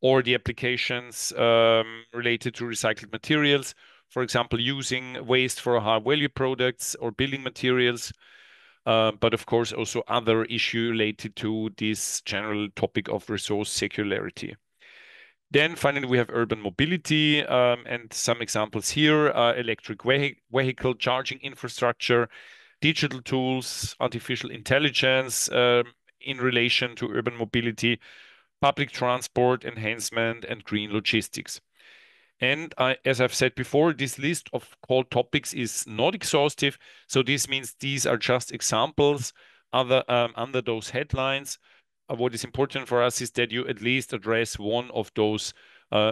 or the applications related to recycled materials. For example, using waste for high-value products or building materials. But of course, also other issues related to this general topic of resource circularity. Then finally, we have urban mobility, and some examples here, electric vehicle charging infrastructure, digital tools, artificial intelligence in relation to urban mobility, public transport enhancement, and green logistics. And as I've said before, this list of call topics is not exhaustive. So this means these are just examples under those headlines. What is important for us is that you at least address one of those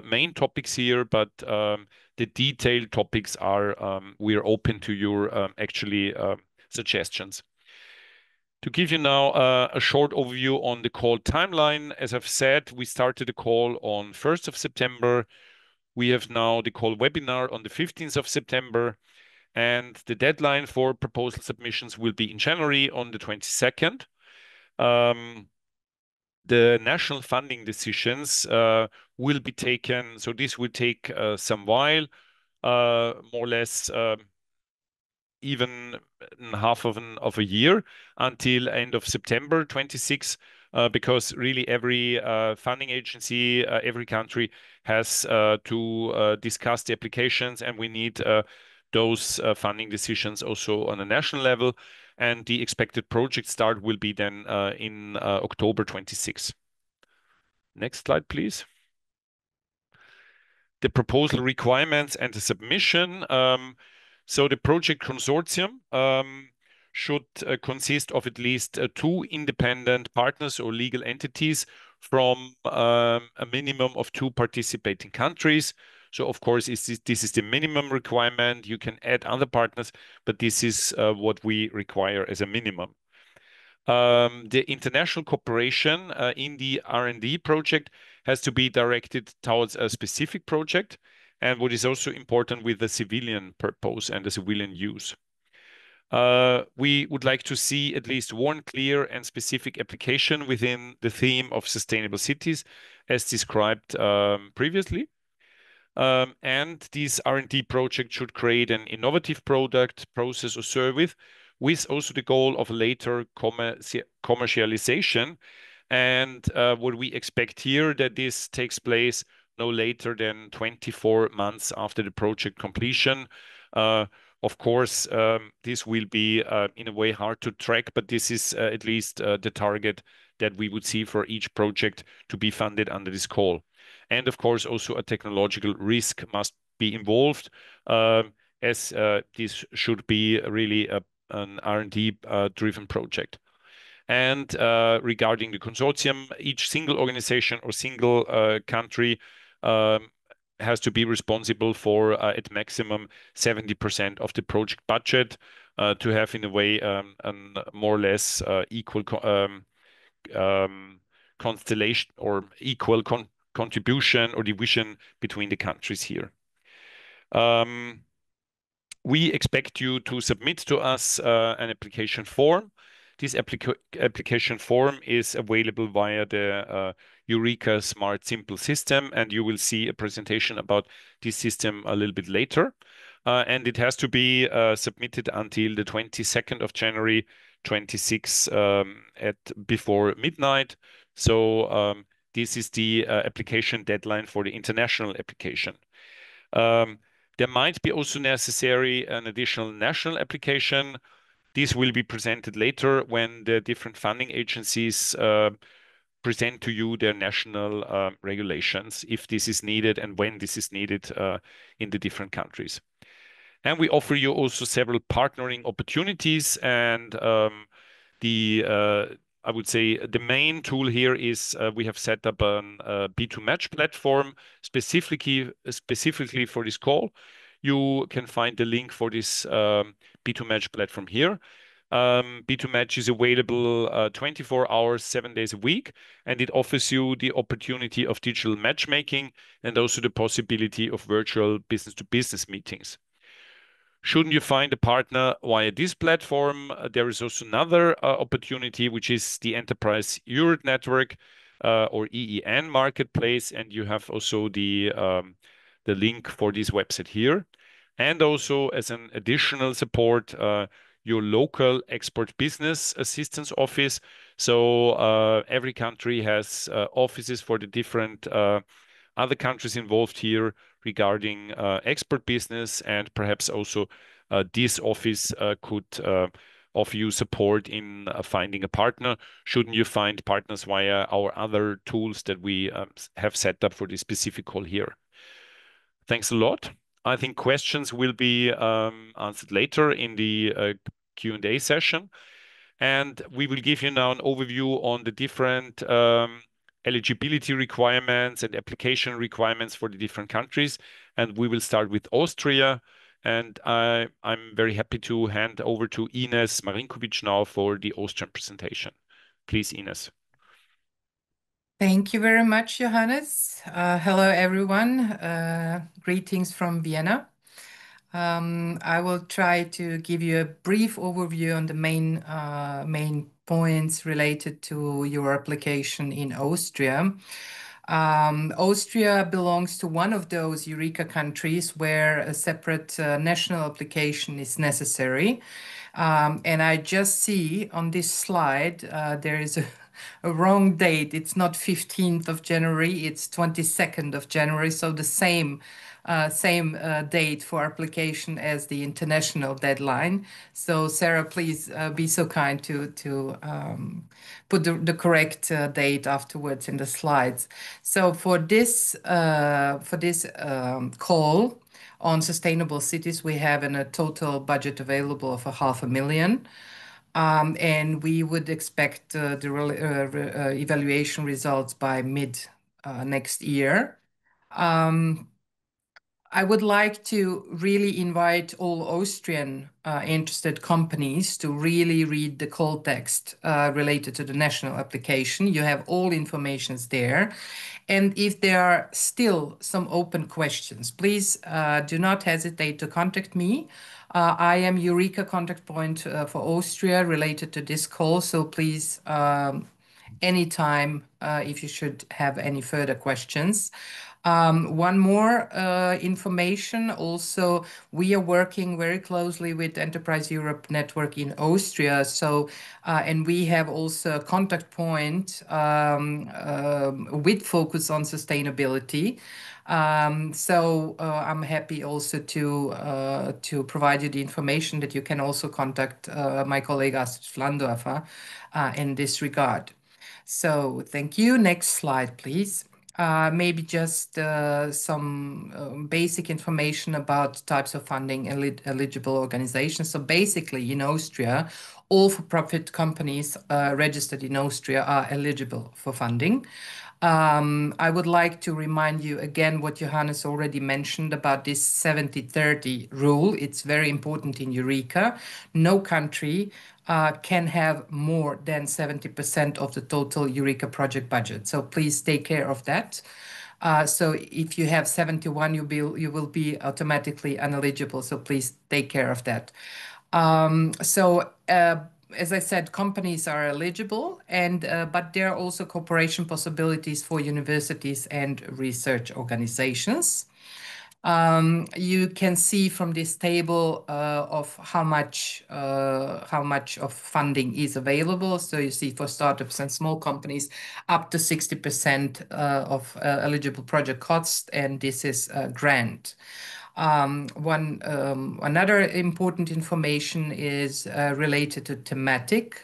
main topics here, but the detailed topics are, we are open to your suggestions. To give you now a short overview on the call timeline, as I've said, we started the call on 1st of September. We have now the call webinar on the 15th of September, and the deadline for proposal submissions will be in January on the 22nd. The national funding decisions will be taken, so this will take some while, more or less even half of a year, until end of September 26, because really every funding agency, every country has to discuss the applications, and we need those funding decisions also on a national level. And the expected project start will be then in October 26. Next slide, please. The proposal requirements and the submission. So the project consortium should consist of at least 2 independent partners or legal entities from a minimum of 2 participating countries. So of course, this is the minimum requirement. You can add other partners, but this is what we require as a minimum. The international cooperation in the R&D project has to be directed towards a specific project, and what is also important with the civilian purpose and the civilian use. We would like to see at least one clear and specific application within the theme of sustainable cities, as described previously. And this R&D project should create an innovative product, process, or service, with also the goal of later commercialization. And what we expect here, that this takes place no later than 24 months after the project completion. Of course, this will be in a way hard to track, but this is at least the target that we would see for each project to be funded under this call. And of course, also a technological risk must be involved, as this should be really a an R&D driven project. And regarding the consortium, each single organization or single country has to be responsible for at maximum 70% of the project budget to have in a way a more or less equal constellation or equal contribution or division between the countries here. We expect you to submit to us an application form. This application form is available via the Eureka Smart Simple system, and you will see a presentation about this system a little bit later. And it has to be submitted until the 22nd of January 26 at before midnight. So this is the application deadline for the international application. There might be also necessary an additional national application. This will be presented later when the different funding agencies present to you their national regulations, if this is needed and when this is needed in the different countries. And we offer you also several partnering opportunities. And I would say the main tool here is we have set up a B2Match platform specifically for this call. You can find the link for this B2Match platform here. B2Match is available 24 hours, 7 days a week, and it offers you the opportunity of digital matchmaking and also the possibility of virtual business-to-business meetings. Shouldn't you find a partner via this platform, there is also another opportunity, which is the Enterprise Europe Network or EEN marketplace, and you have also the link for this website here. And also as an additional support, your local export business assistance office. So every country has offices for the different other countries involved here regarding export business, and perhaps also this office could offer you support in finding a partner, shouldn't you find partners via our other tools that we have set up for this specific call here. Thanks a lot. I think questions will be answered later in the Q&A session. And we will give you now an overview on the different eligibility requirements and application requirements for the different countries. And we will start with Austria. And I'm very happy to hand over to Ines Marinkovic now for the Austrian presentation. Please, Ines. Thank you very much, Johannes. Hello, everyone. Greetings from Vienna. I will try to give you a brief overview on the main points related to your application in Austria. Austria belongs to one of those Eureka countries where a separate national application is necessary. And I just see on this slide there is a wrong date. It's not 15th of January, it's 22nd of January. So the same date for application as the international deadline. So Sarah, please be so kind to put the correct date afterwards in the slides. So for this call on sustainable cities, we have a total budget available of 500,000. And we would expect the evaluation results by mid next year. I would like to really invite all Austrian interested companies to really read the call text related to the national application. You have all informations there. And if there are still some open questions, please do not hesitate to contact me. I am Eureka contact point for Austria related to this call. So please, anytime if you should have any further questions. One more information also, we are working very closely with Enterprise Europe Network in Austria. So, and we have also a contact point with focus on sustainability. So I'm happy also to provide you the information that you can also contact my colleague Astrid Flandorfer in this regard. So thank you. Next slide, please. maybe just some basic information about types of funding eligible organizations. So basically, in Austria, all for-profit companies registered in Austria are eligible for funding. I would like to remind you again what Johannes already mentioned about this 70-30 rule. It's very important in Eureka. No country can have more than 70% of the total Eureka project budget. So please take care of that. So if you have 71, you will be automatically ineligible. So please take care of that. As I said, companies are eligible, but there are also cooperation possibilities for universities and research organizations. You can see from this table of how much of funding is available. So you see for startups and small companies up to 60% of eligible project cost, and this is a grant. Another important information is related to thematic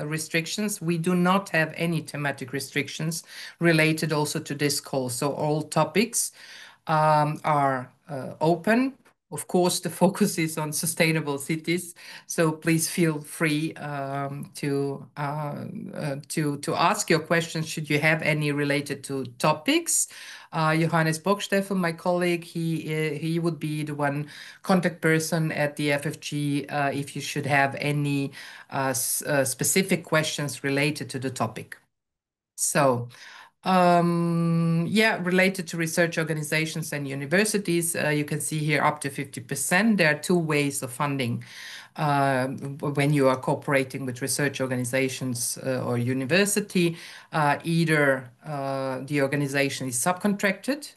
restrictions. We do not have any thematic restrictions related also to this call. So all topics are open. Of course, the focus is on sustainable cities. So please feel free to ask your questions should you have any related to topics. Johannes Bocksteffel, my colleague, he would be the one contact person at the FFG if you should have any specific questions related to the topic. So, related to research organizations and universities, you can see here up to 50%. There are two ways of funding when you are cooperating with research organizations or university. Either the organization is subcontracted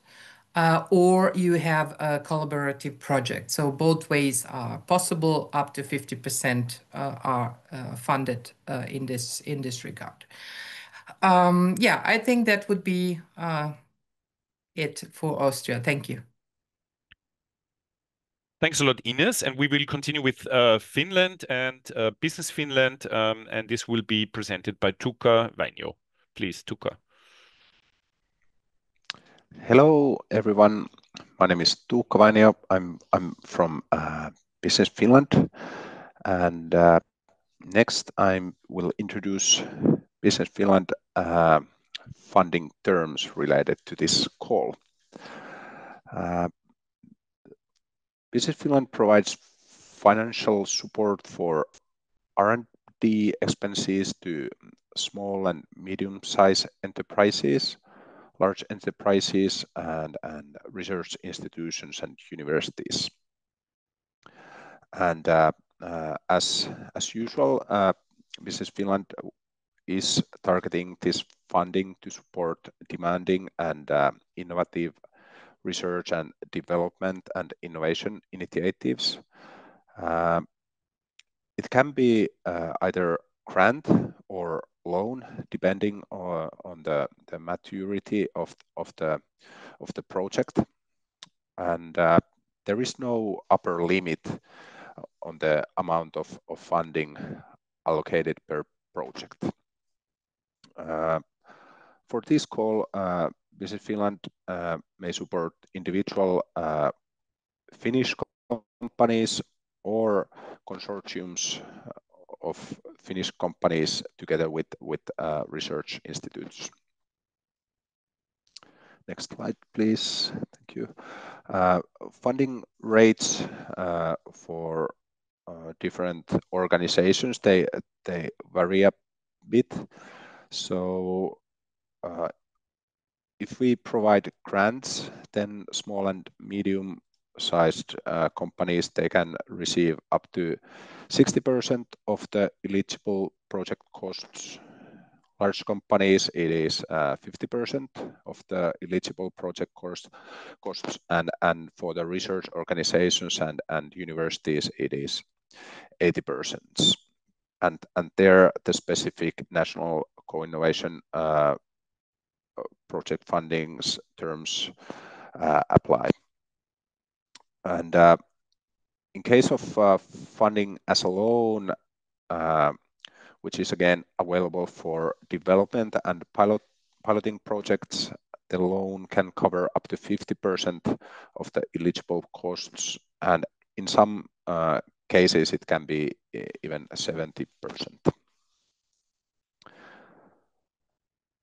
or you have a collaborative project. So both ways are possible. Up to 50% are funded in this regard. I think that would be it for Austria. Thank you. Thanks a lot, Ines. And we will continue with Finland and Business Finland, and this will be presented by Tuukka Vainio. Please, Tuukka. Hello, everyone. My name is Tuukka Vainio. I'm from Business Finland, and next I will introduce Business Finland funding terms related to this call. Business Finland provides financial support for R&D expenses to small and medium-sized enterprises, large enterprises, and research institutions and universities. And as usual, Business Finland is targeting this funding to support demanding and innovative research and development and innovation initiatives. It can be either grant or loan, depending on the maturity of the project, and there is no upper limit on the amount of funding allocated per project. For this call, Business Finland may support individual Finnish companies or consortiums of Finnish companies together with research institutes. Next slide, please. Thank you. Funding rates for different organizations, they vary a bit. So if we provide grants, then small and medium-sized companies, they can receive up to 60% of the eligible project costs. Large companies, it is 50% of the eligible project costs, and for the research organizations and universities, it is 80%. And there, the specific national co-innovation project fundings terms apply. And in case of funding as a loan, which is again available for development and piloting projects, the loan can cover up to 50% of the eligible costs, and in some cases it can be even 70%.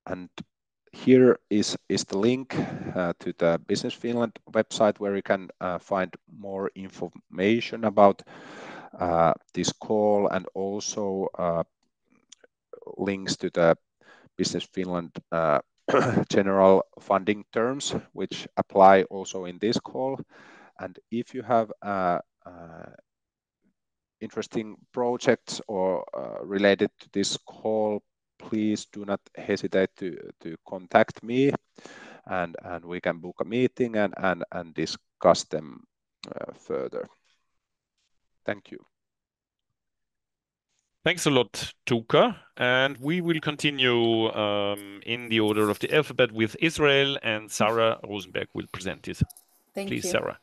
And here is the link to the Business Finland website, where you can find more information about this call, and also links to the Business Finland general funding terms, which apply also in this call. And if you have interesting projects or related to this call, please do not hesitate to contact me, and we can book a meeting and discuss them further. Thank you. Thanks a lot, Tuukka. And we will continue in the order of the alphabet with Israel, and Sarah Rosenberg will present it. Thank Please, you. Sarah.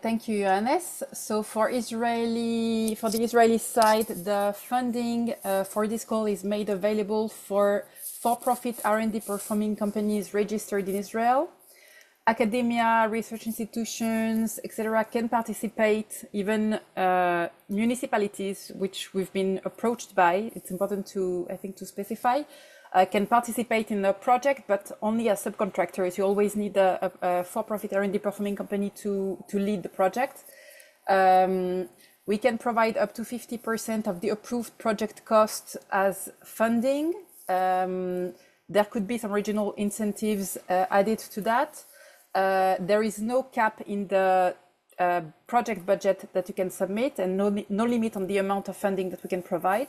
Thank you, Johannes. So for the Israeli side, the funding for this call is made available for-profit R&D performing companies registered in Israel. Academia, research institutions, etc. can participate, even municipalities, which we've been approached by. It's important to, I think, to specify, can participate in the project, but only as subcontractors. You always need a for-profit R&D performing company to lead the project. We can provide up to 50% of the approved project cost as funding. There could be some regional incentives added to that. There is no cap in the project budget that you can submit, and no limit on the amount of funding that we can provide.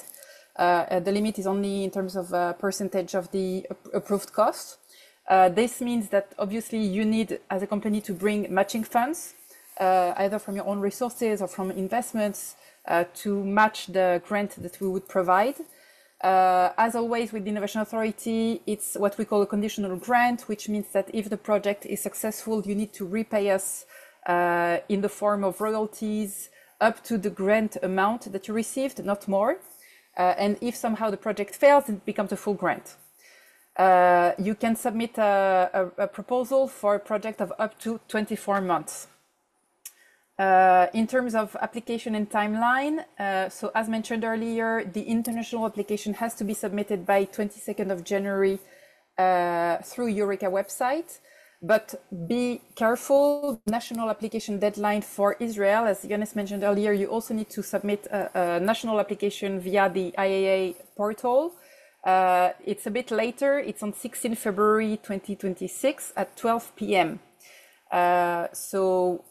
The limit is only in terms of percentage of the approved cost. This means that obviously you need, as a company, to bring matching funds, either from your own resources or from investments, to match the grant that we would provide. As always with the Innovation Authority, it's what we call a conditional grant, which means that if the project is successful, you need to repay us in the form of royalties up to the grant amount that you received, not more. And if somehow the project fails, it becomes a full grant. You can submit a proposal for a project of up to 24 months. In terms of application and timeline, so as mentioned earlier, the international application has to be submitted by 22nd of January through Eureka website. But be careful, national application deadline for Israel, as Johannes mentioned earlier, you also need to submit a national application via the IAA portal. It's a bit later, it's on 16 February 2026 at 12 p.m. So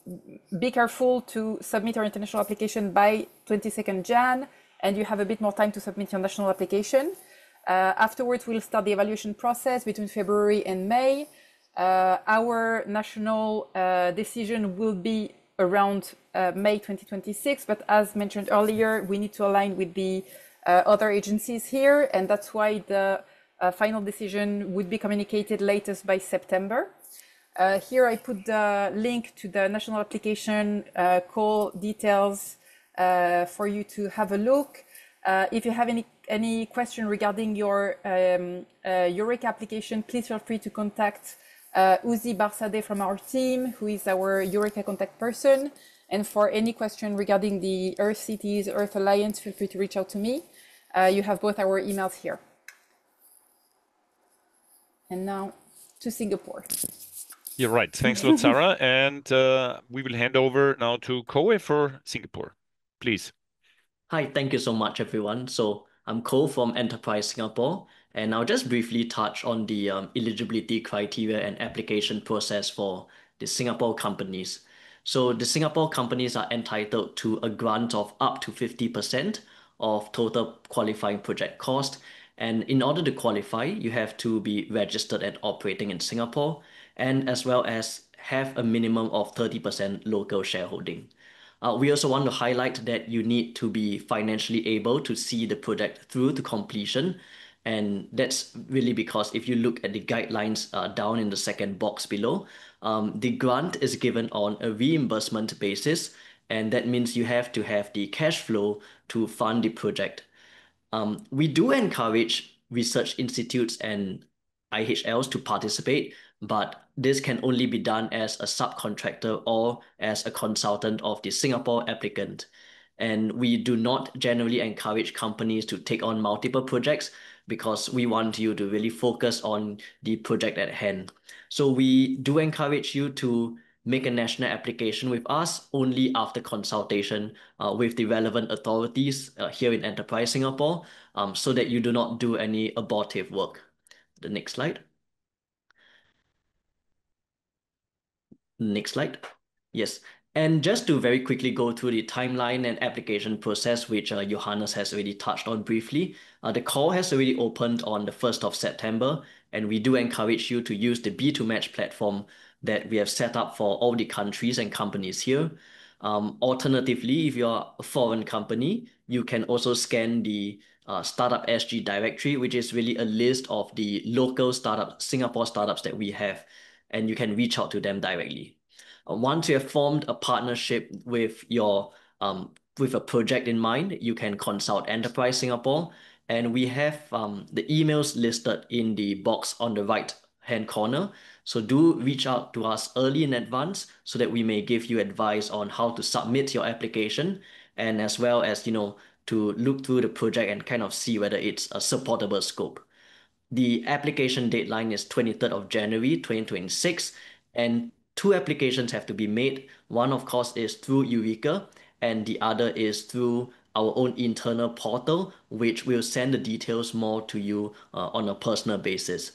be careful to submit your international application by 22nd Jan, and you have a bit more time to submit your national application. Afterwards, we'll start the evaluation process between February and May. Our national decision will be around May 2026, but as mentioned earlier, we need to align with the other agencies here, and that's why the final decision would be communicated latest by September. Here I put the link to the national application call details for you to have a look. If you have any question regarding your Eureka application, please feel free to contact Uzi Barsade from our team, who is our Eureka contact person. And for any question regarding the EARTH.Cities, Earth Alliance, feel free to reach out to me. You have both our emails here. And now to Singapore. You're right. Thanks a lot, Sarah. And we will hand over now to Koe for Singapore. Please. Hi, thank you so much, everyone. So I'm Cole from Enterprise Singapore, and I'll just briefly touch on the eligibility criteria and application process for the Singapore companies. So the Singapore companies are entitled to a grant of up to 50% of total qualifying project cost. And in order to qualify, you have to be registered and operating in Singapore, and as well as have a minimum of 30% local shareholding. We also want to highlight that you need to be financially able to see the project through to completion. And that's really because if you look at the guidelines down in the second box below, the grant is given on a reimbursement basis. And that means you have to have the cash flow to fund the project. We do encourage research institutes and IHLs to participate, but this can only be done as a subcontractor or as a consultant of the Singapore applicant. And we do not generally encourage companies to take on multiple projects because we want you to really focus on the project at hand. So we do encourage you to make a national application with us only after consultation with the relevant authorities here in Enterprise Singapore, so that you do not do any abortive work. The next slide. Next slide. Yes. And just to very quickly go through the timeline and application process, which Johannes has already touched on briefly, the call has already opened on the 1st of September, and we do encourage you to use the B2Match platform that we have set up for all the countries and companies here. Alternatively, if you're a foreign company, you can also scan the Startup SG directory, which is really a list of the local Singapore startups that we have, and you can reach out to them directly. Once you have formed a partnership with with a project in mind, you can consult Enterprise Singapore, and we have the emails listed in the box on the right-hand corner. So do reach out to us early in advance so that we may give you advice on how to submit your application, and as well as, to look through the project and kind of see whether it's a supportable scope. The application deadline is 23rd of January 2026, and 2 applications have to be made. One, of course, is through Eureka, and the other is through our own internal portal, which will send the details more to you on a personal basis.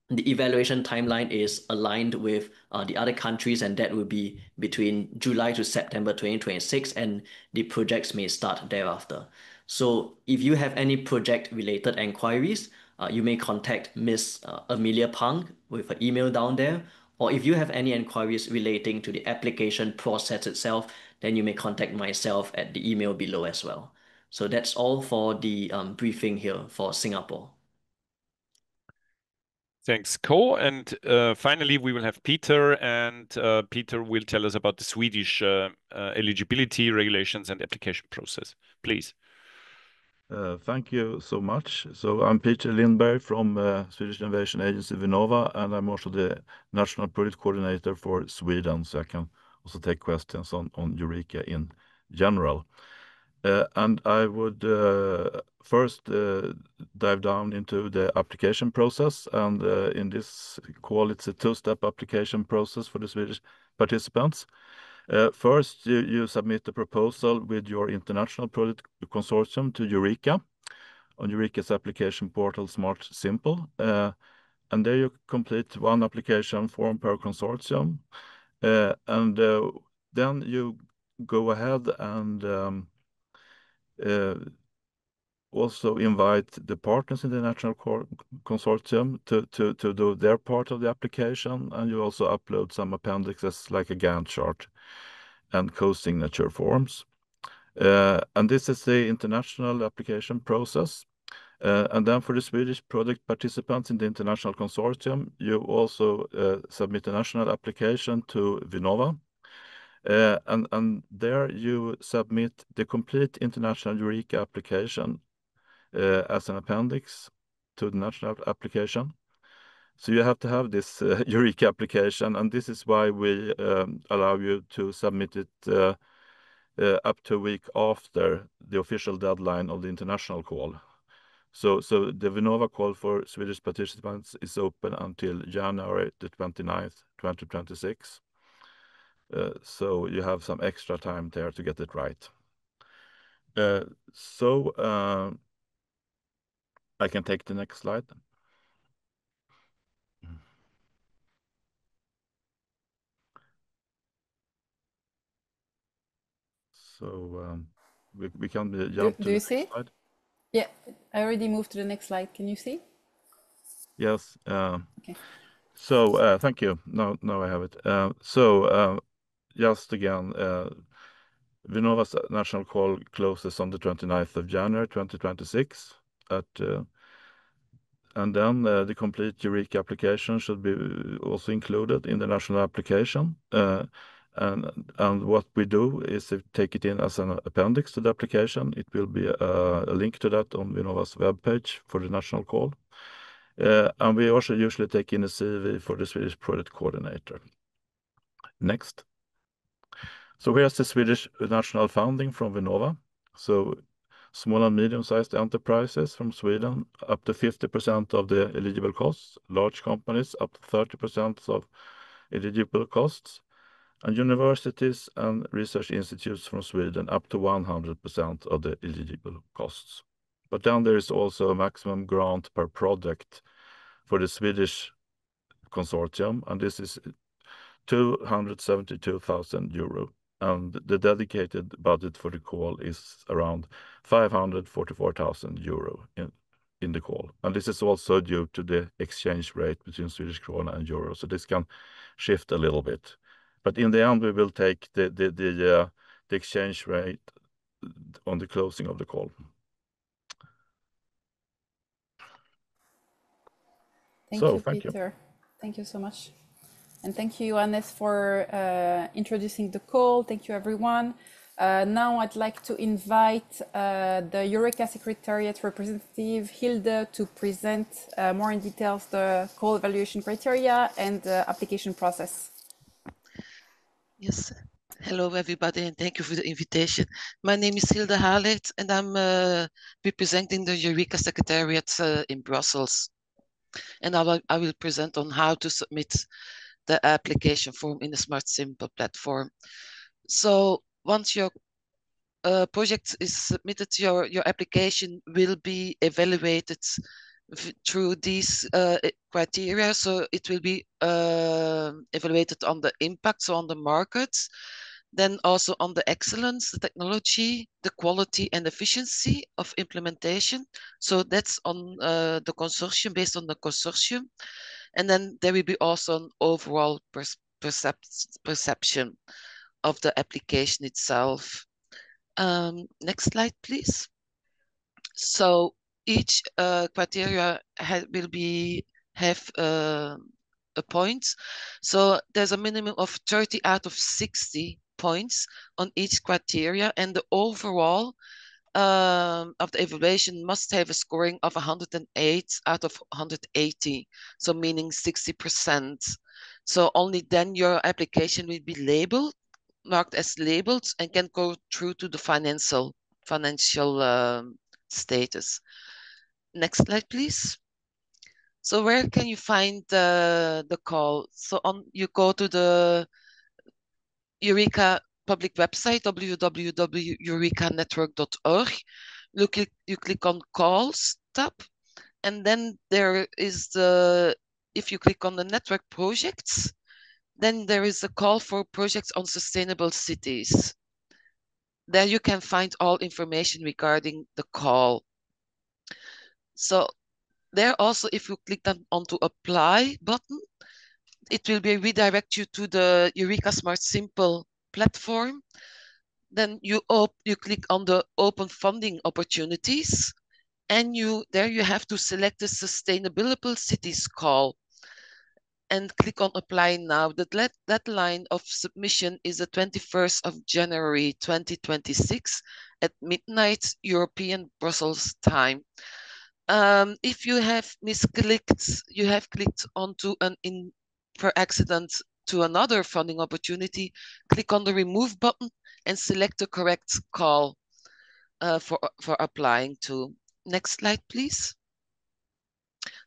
The evaluation timeline is aligned with the other countries, and that will be between July to September 2026, and the projects may start thereafter. So if you have any project-related inquiries, you may contact Ms. Amelia Pang with an email down there. Or if you have any inquiries relating to the application process itself, then you may contact myself at the email below as well. So that's all for the briefing here for Singapore. Thanks, Ko. And finally, we will have Peter, and Peter will tell us about the Swedish eligibility regulations and application process. Please. Thank you so much. So I'm Peter Lindberg from Swedish Innovation Agency Vinnova, and I'm also the National Project Coordinator for Sweden, so I can also take questions on Eureka in general. And I would first dive down into the application process, and in this call, it's a 2-step application process for the Swedish participants. First, you submit the proposal with your international project consortium to Eureka on Eureka's application portal Smart Simple. And there you complete 1 application form per consortium. And then you go ahead and also invite the partners in the national consortium to do their part of the application. And you also upload some appendixes like a Gantt chart and co-signature forms. And this is the international application process. And then for the Swedish project participants in the international consortium, you also submit a national application to Vinnova. And there you submit the complete international Eureka application as an appendix to the national application. So you have to have this Eureka application, and this is why we allow you to submit it up to a week after the official deadline of the international call. So the Vinnova call for Swedish participants is open until January the 29th, 2026. So you have some extra time there to get it right. I can take the next slide. So we can jump to the next slide. Yeah, I already moved to the next slide. Can you see? Yes. Okay. So thank you. Now I have it. Just again, Vinnova's national call closes on the 29th of January 2026 and then the complete Eureka application should be also included in the national application. And what we do is take it in as an appendix to the application. It will be a link to that on Vinnova's webpage for the national call. And we also usually take in a CV for the Swedish project coordinator. Next. So here's the Swedish national funding from Vinnova. So small and medium-sized enterprises from Sweden, up to 50% of the eligible costs. Large companies, up to 30% of eligible costs. And universities and research institutes from Sweden, up to 100% of the eligible costs. But then there is also a maximum grant per project for the Swedish consortium, and this is 272,000 euro. And the dedicated budget for the call is around 544,000 euro in the call. And this is also due to the exchange rate between Swedish krona and euro. So this can shift a little bit. But in the end, we will take the exchange rate on the closing of the call. Thank you, Peter. Thank you so much. And thank you, Johannes, for introducing the call. Thank you, everyone. Now I'd like to invite the Eureka Secretariat representative, Hilde, to present more in details the call evaluation criteria and the application process. Yes. Hello, everybody, and thank you for the invitation. My name is Hilde Halet, and I'm representing the Eureka Secretariat in Brussels. And I will present on how to submit the application form in the Smart Simple platform. So once your project is submitted, your application will be evaluated through these criteria. So it will be evaluated on the impact, so on the markets, then also on the excellence, the technology, the quality and efficiency of implementation. So that's on the consortium, based on the consortium. And then there will be also an overall perception of the application itself. Next slide, please. So each criteria will have a point. So there's a minimum of 30 out of 60 points on each criteria, and the overall of the evaluation must have a scoring of 108 out of 180, so meaning 60%. So only then your application will be labeled, marked as labeled, and can go through to the financial status. Next slide, please. So where can you find the call? So you go to the Eureka public website, www.eurekanetwork.org. You click on calls tab, and then there is if you click on the network projects, then there is a call for projects on sustainable cities. There you can find all information regarding the call. So there also, if you click onto apply button, it will redirect you to the Eureka Smart Simple platform. Then you click on the open funding opportunities, and there you have to select the Sustainable Cities call and click on apply now. The deadline of submission is the 21st of January 2026 at midnight European Brussels time. If you have misclicked, you have clicked onto per accident to another funding opportunity, click on the remove button and select the correct call for applying to. Next slide, please.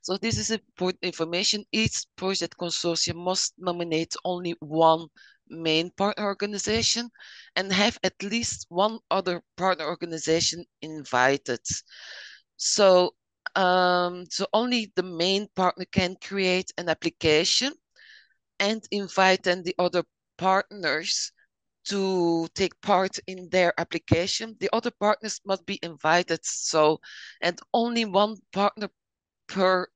So this is important information. Each project consortium must nominate only one main partner organization and have at least one other partner organization invited. So only the main partner can create an application and invite then the other partners to take part in their application. The other partners must be invited. And only one partner per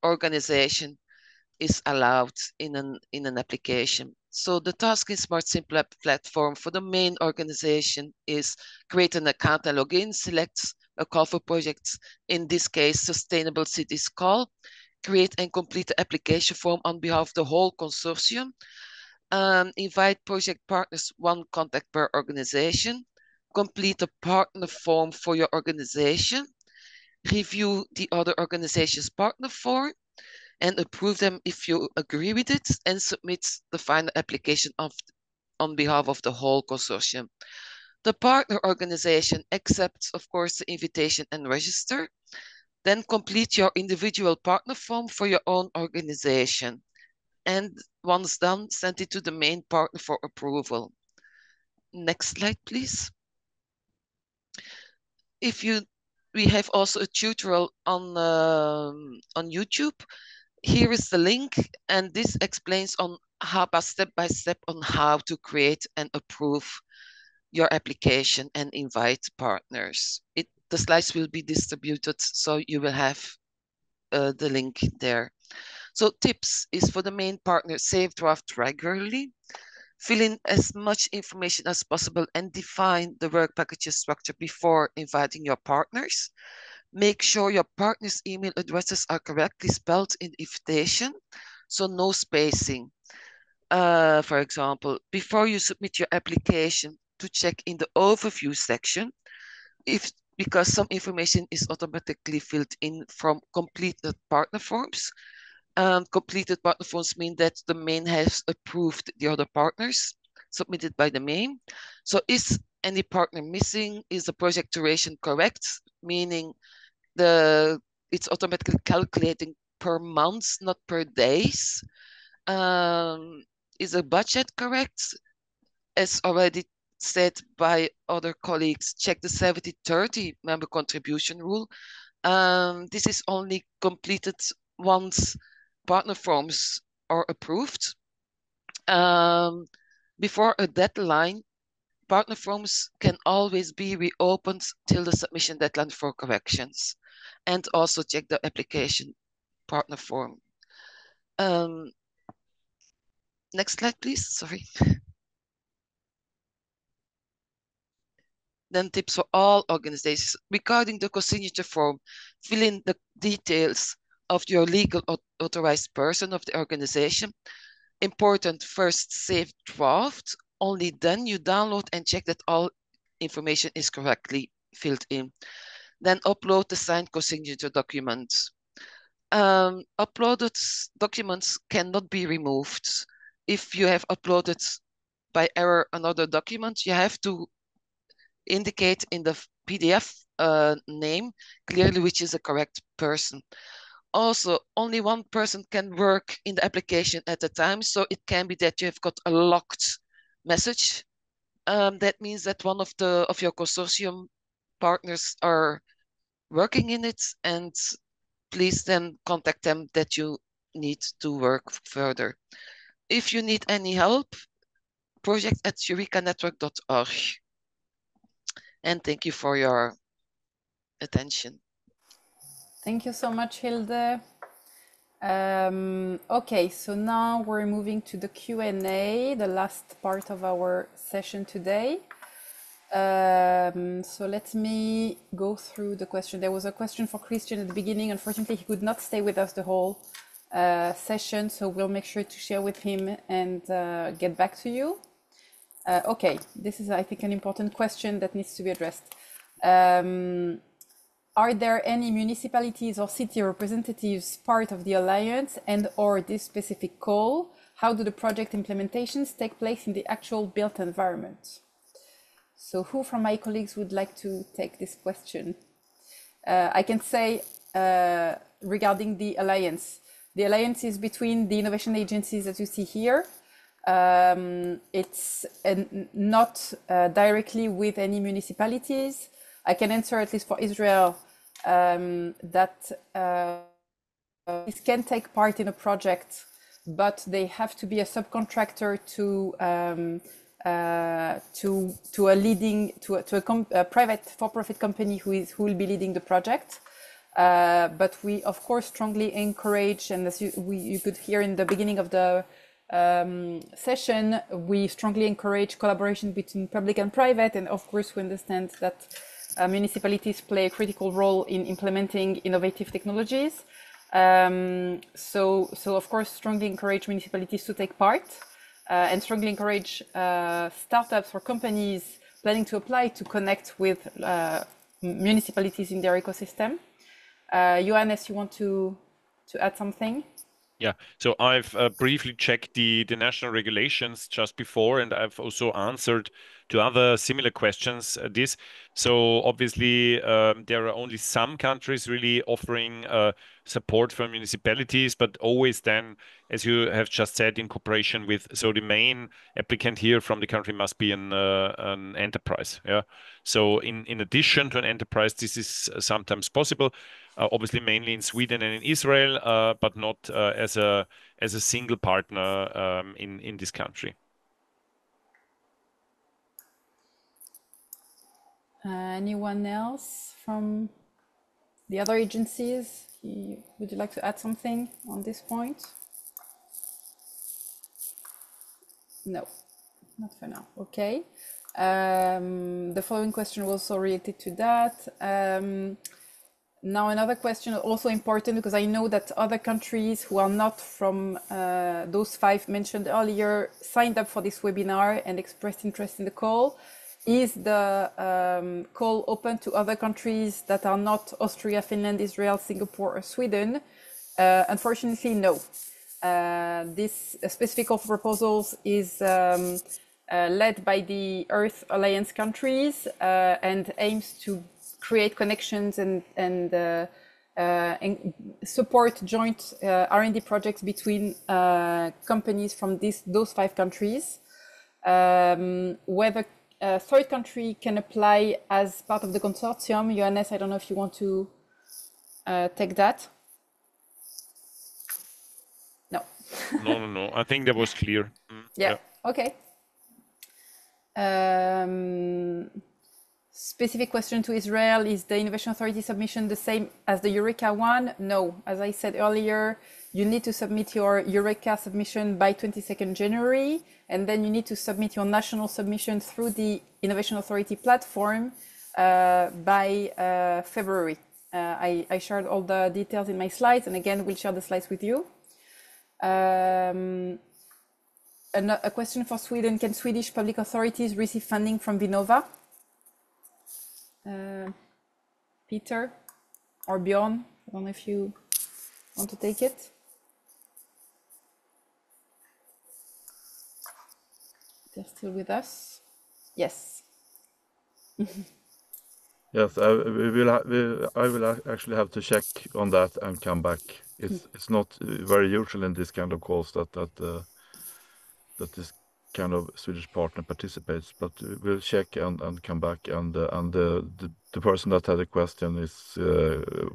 organization is allowed in an application. So the task in Smart Simple platform for the main organization is create an account and login, select a call for projects, in this case, Sustainable Cities call, create and complete the application form on behalf of the whole consortium, invite project partners, one contact per organization, complete a partner form for your organization, review the other organization's partner form and approve them if you agree with it, and submit the final application on behalf of the whole consortium. The partner organization accepts, of course, the invitation and register. Then complete your individual partner form for your own organization. And once done, send it to the main partner for approval. Next slide, please. We have also a tutorial on YouTube. Here is the link, and this explains on how, step by step, on how to create and approve your application and invite partners. The slides will be distributed, so you will have the link there. So tips is for the main partner: save draft regularly, fill in as much information as possible, and define the work packages structure before inviting your partners. Make sure your partners' email addresses are correctly spelled in the invitation, so no spacing. For example, before you submit your application, to check in the overview section because some information is automatically filled in from completed partner forms. Completed partner forms mean that the main has approved the other partners submitted by the main. So is any partner missing? Is the project duration correct? Meaning it's automatically calculating per month, not per days. Is the budget correct? As already said by other colleagues, check the 70-30 member contribution rule. This is only completed once partner forms are approved. Before a deadline, partner forms can always be reopened till the submission deadline for corrections. And also check the application partner form. Next slide, please. Sorry. Then tips for all organizations. Regarding the co-signature form, fill in the details of your legal authorized person of the organization. Important, first save draft. Only then you download and check that all information is correctly filled in. Then upload the signed co-signature documents. Uploaded documents cannot be removed. If you have uploaded by error another document, you have to indicate in the PDF name clearly which is the correct person. Also, only one person can work in the application at a time, so it can be that you have got a locked message. That means that one of your consortium partners are working in it, and please then contact them that you need to work further. If you need any help, project@eurekanetwork.org. And thank you for your attention. Thank you so much, Hilde. Okay, so now we're moving to the Q&A, the last part of our session today. So let me go through the question. There was a question for Christian at the beginning. Unfortunately, he could not stay with us the whole session, so we'll make sure to share with him and get back to you. Okay, this is, I think, an important question that needs to be addressed. Are there any municipalities or city representatives part of the Alliance and or this specific call? How do the project implementations take place in the actual built environment? So who from my colleagues would like to take this question? I can say regarding the Alliance. The Alliance is between the innovation agencies that you see here. It's not directly with any municipalities. I can answer, at least for Israel, that this can take part in a project, but they have to be a subcontractor to a private for-profit company who will be leading the project. But we, of course, strongly encourage, and as you could hear in the beginning of the session, we strongly encourage collaboration between public and private, and of course we understand that municipalities play a critical role in implementing innovative technologies. So of course strongly encourage municipalities to take part, and strongly encourage startups or companies planning to apply to connect with municipalities in their ecosystem. Johannes, you want to add something? Yeah, so I've briefly checked the national regulations just before, and I've also answered to other similar questions this. So obviously there are only some countries really offering support for municipalities, but always then, as you have just said, in cooperation with, so the main applicant here from the country must be an enterprise. Yeah. So in addition to an enterprise, this is sometimes possible. Obviously, mainly in Sweden and in Israel, but not as a single partner in this country. Anyone else from the other agencies? Would you like to add something on this point? No, not for now. Okay. The following question was also related to that. Now another question also important, because I know that other countries who are not from those 5 mentioned earlier signed up for this webinar and expressed interest in the call. Is the call open to other countries that are not Austria, Finland, Israel, Singapore, or Sweden? Unfortunately, no. This specific call for proposals is led by the EARTH Alliance countries and aims to create connections and support joint R&D projects between companies from those 5 countries. Whether a third country can apply as part of the consortium, Johannes, I don't know if you want to take that. No. No. I think that was clear. Yeah. Okay. Specific question to Israel: is the Innovation Authority submission the same as the Eureka one? No. As I said earlier, you need to submit your Eureka submission by 22nd January, and then you need to submit your national submission through the Innovation Authority platform by February. I shared all the details in my slides, and again, we'll share the slides with you. A question for Sweden: can Swedish public authorities receive funding from Vinnova? Peter or Bjorn, I don't know if you want to take it. They're still with us. Yes. Yes, I will actually have to check on that and come back. It's not very usual in this kind of calls that this kind of Swedish partner participates, but we'll check and come back. And the person that had a question is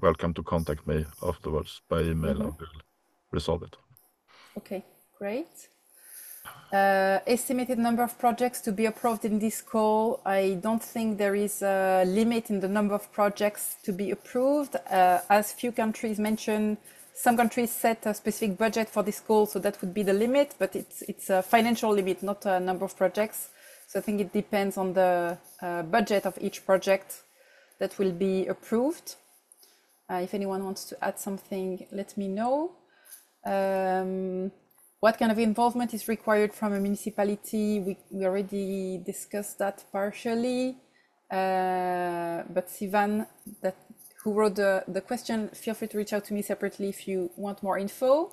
welcome to contact me afterwards by email. I will resolve it. Okay, great. Estimated number of projects to be approved in this call. I don't think there is a limit in the number of projects to be approved. As few countries mentioned, some countries set a specific budget for this call, so that would be the limit, but it's a financial limit, not a number of projects. So I think it depends on the budget of each project that will be approved. If anyone wants to add something, let me know. What kind of involvement is required from a municipality? We already discussed that partially, but Sivan, who wrote the question, feel free to reach out to me separately if you want more info.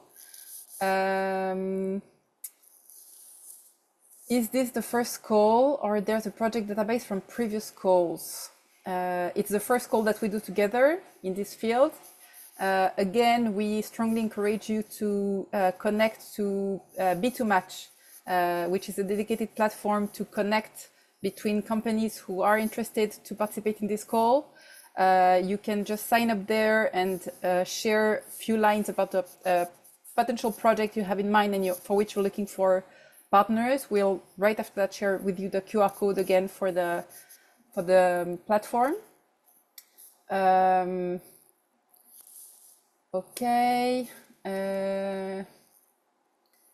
Is this the first call, or there's a project database from previous calls? It's the first call that we do together in this field. Again, we strongly encourage you to connect to B2Match, which is a dedicated platform to connect between companies who are interested to participate in this call. You can just sign up there and share a few lines about the potential project you have in mind and for which you're looking for partners. We'll right after that share with you the QR code again for the platform. Okay.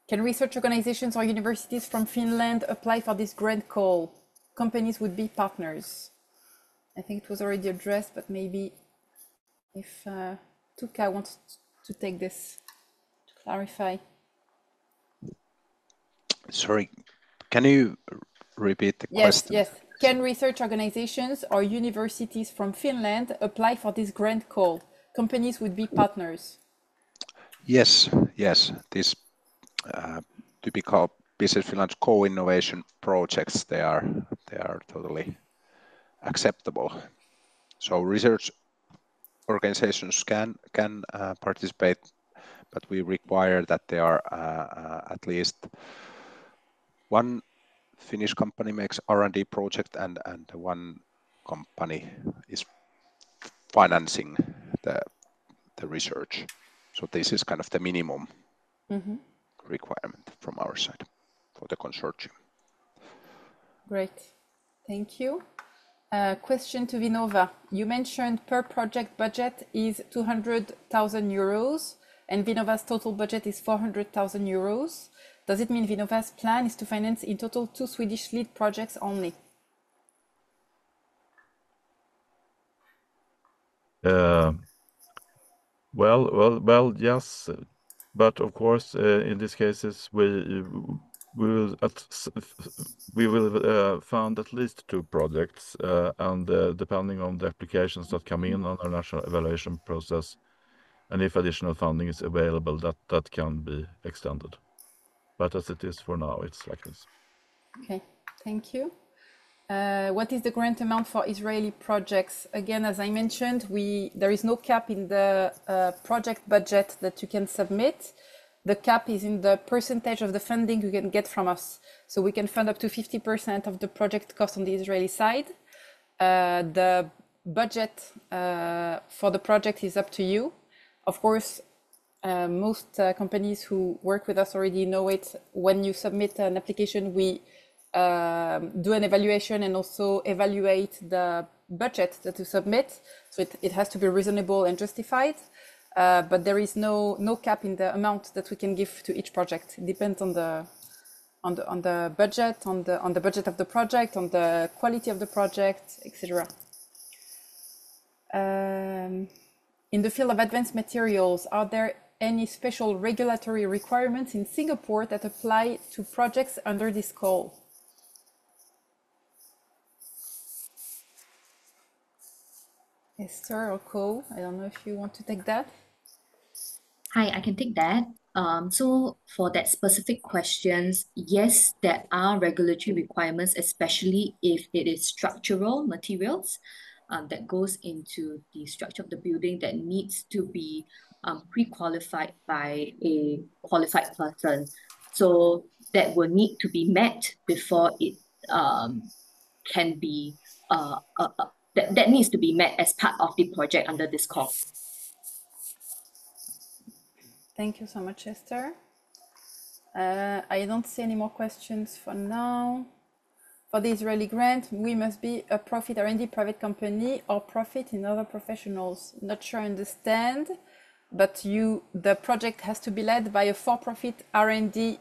Can research organizations or universities from Finland apply for this grant call? Companies would be partners. I think it was already addressed, but maybe if Tuka wants to take this to clarify. Sorry, can you repeat the question? Yes. Can research organizations or universities from Finland apply for this grant call? companies would be partners? Yes. These typical Business Finland co-innovation projects, they are totally acceptable. So research organizations can participate, but we require that there are at least one Finnish company makes R&D project and one company is financing the research. So this is kind of the minimum requirement from our side for the consortium. Great, thank you. Question to Vinnova. You mentioned per project budget is 200,000 euros and Vinnova's total budget is 400,000 euros. Does it mean Vinnova's plan is to finance in total 2 Swedish lead projects only? Well, yes, but of course, in these cases, we will fund at least 2 projects, and depending on the applications that come in on our national evaluation process, and if additional funding is available, that can be extended. But as it is for now, it's like this. Okay, thank you. What is the grant amount for Israeli projects? Again, as I mentioned, there is no cap in the project budget that you can submit. The cap is in the percentage of the funding you can get from us. So we can fund up to 50% of the project cost on the Israeli side. The budget for the project is up to you. Of course, most companies who work with us already know it. When you submit an application, we do an evaluation and also evaluate the budget that you submit. So it has to be reasonable and justified. But there is no cap in the amount that we can give to each project. It depends on the budget, on the budget of the project, on the quality of the project, etc. In the field of advanced materials, are there any special regulatory requirements in Singapore that apply to projects under this call? Esther or Ko, I don't know if you want to take that. Hi, I can take that. So for that specific questions, yes, there are regulatory requirements, especially if it is structural materials that goes into the structure of the building that needs to be pre-qualified by a qualified person. So that will need to be met before it can be, that needs to be met as part of the project under this call. Thank you so much, Esther. I don't see any more questions for now. For the Israeli grant, we must be a profit R&D private company or profit in other professionals. Not sure I understand, but the project has to be led by a for-profit R&D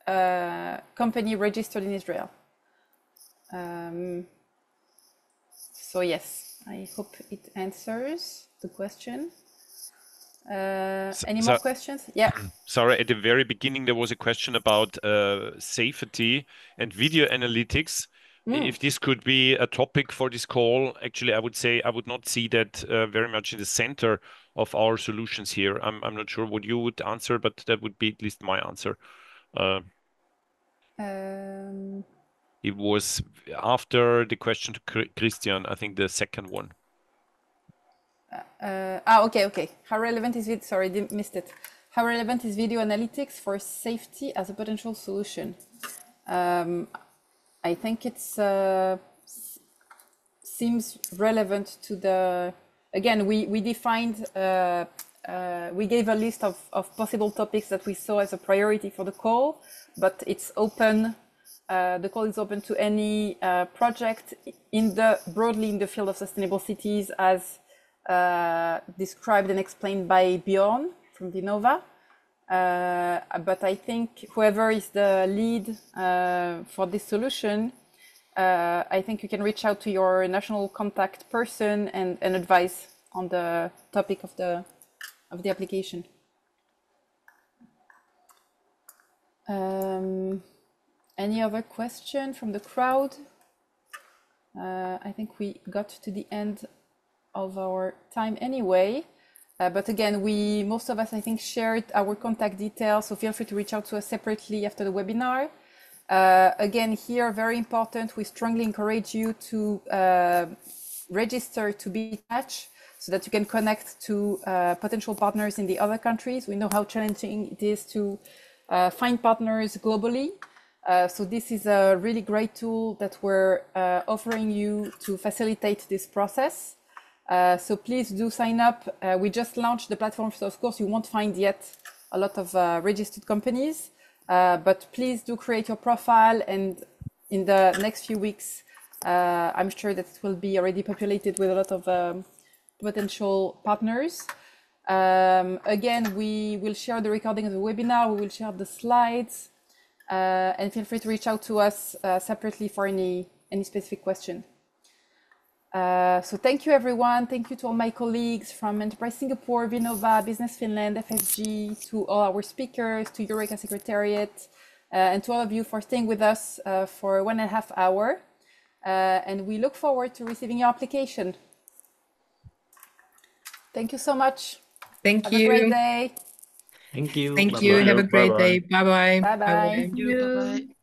company registered in Israel. So yes, I hope it answers the question. Any more questions? Yeah. Sorry, at the very beginning, there was a question about safety and video analytics. If this could be a topic for this call, actually, I would say I would not see that very much in the center of our solutions here. I'm not sure what you would answer, but that would be at least my answer. It was after the question to Christian, I think the second one. Okay. How relevant is it? Sorry, missed it. How relevant is video analytics for safety as a potential solution? I think it seems relevant to the. Again, we defined. We gave a list of possible topics that we saw as a priority for the call, but it's open. The call is open to any project broadly in the field of sustainable cities, as described and explained by Bjorn from Vinnova. But I think whoever is the lead for this solution, I think you can reach out to your national contact person and advise on the topic of the application. Any other question from the crowd? I think we got to the end of our time anyway. But again, most of us, I think, shared our contact details, so feel free to reach out to us separately after the webinar. Again, here, very important, we strongly encourage you to register to be in touch so that you can connect to potential partners in the other countries. We know how challenging it is to find partners globally. So this is a really great tool that we're offering you to facilitate this process. So please do sign up. We just launched the platform, so of course you won't find yet a lot of registered companies, but please do create your profile, and in the next few weeks, I'm sure that it will be already populated with a lot of potential partners. Again, we will share the recording of the webinar, we will share the slides, and feel free to reach out to us separately for any specific question. So thank you, everyone. Thank you to all my colleagues from Enterprise Singapore, Vinnova, Business Finland, FSG, to all our speakers, to Eureka Secretariat, and to all of you for staying with us for 1.5 hours. And we look forward to receiving your application. Thank you so much. Thank you. Have a great day. Thank you. Thank Bye-bye. you. Have a great Bye-bye. day. Bye-bye. Bye-bye. Thank you. Bye-bye.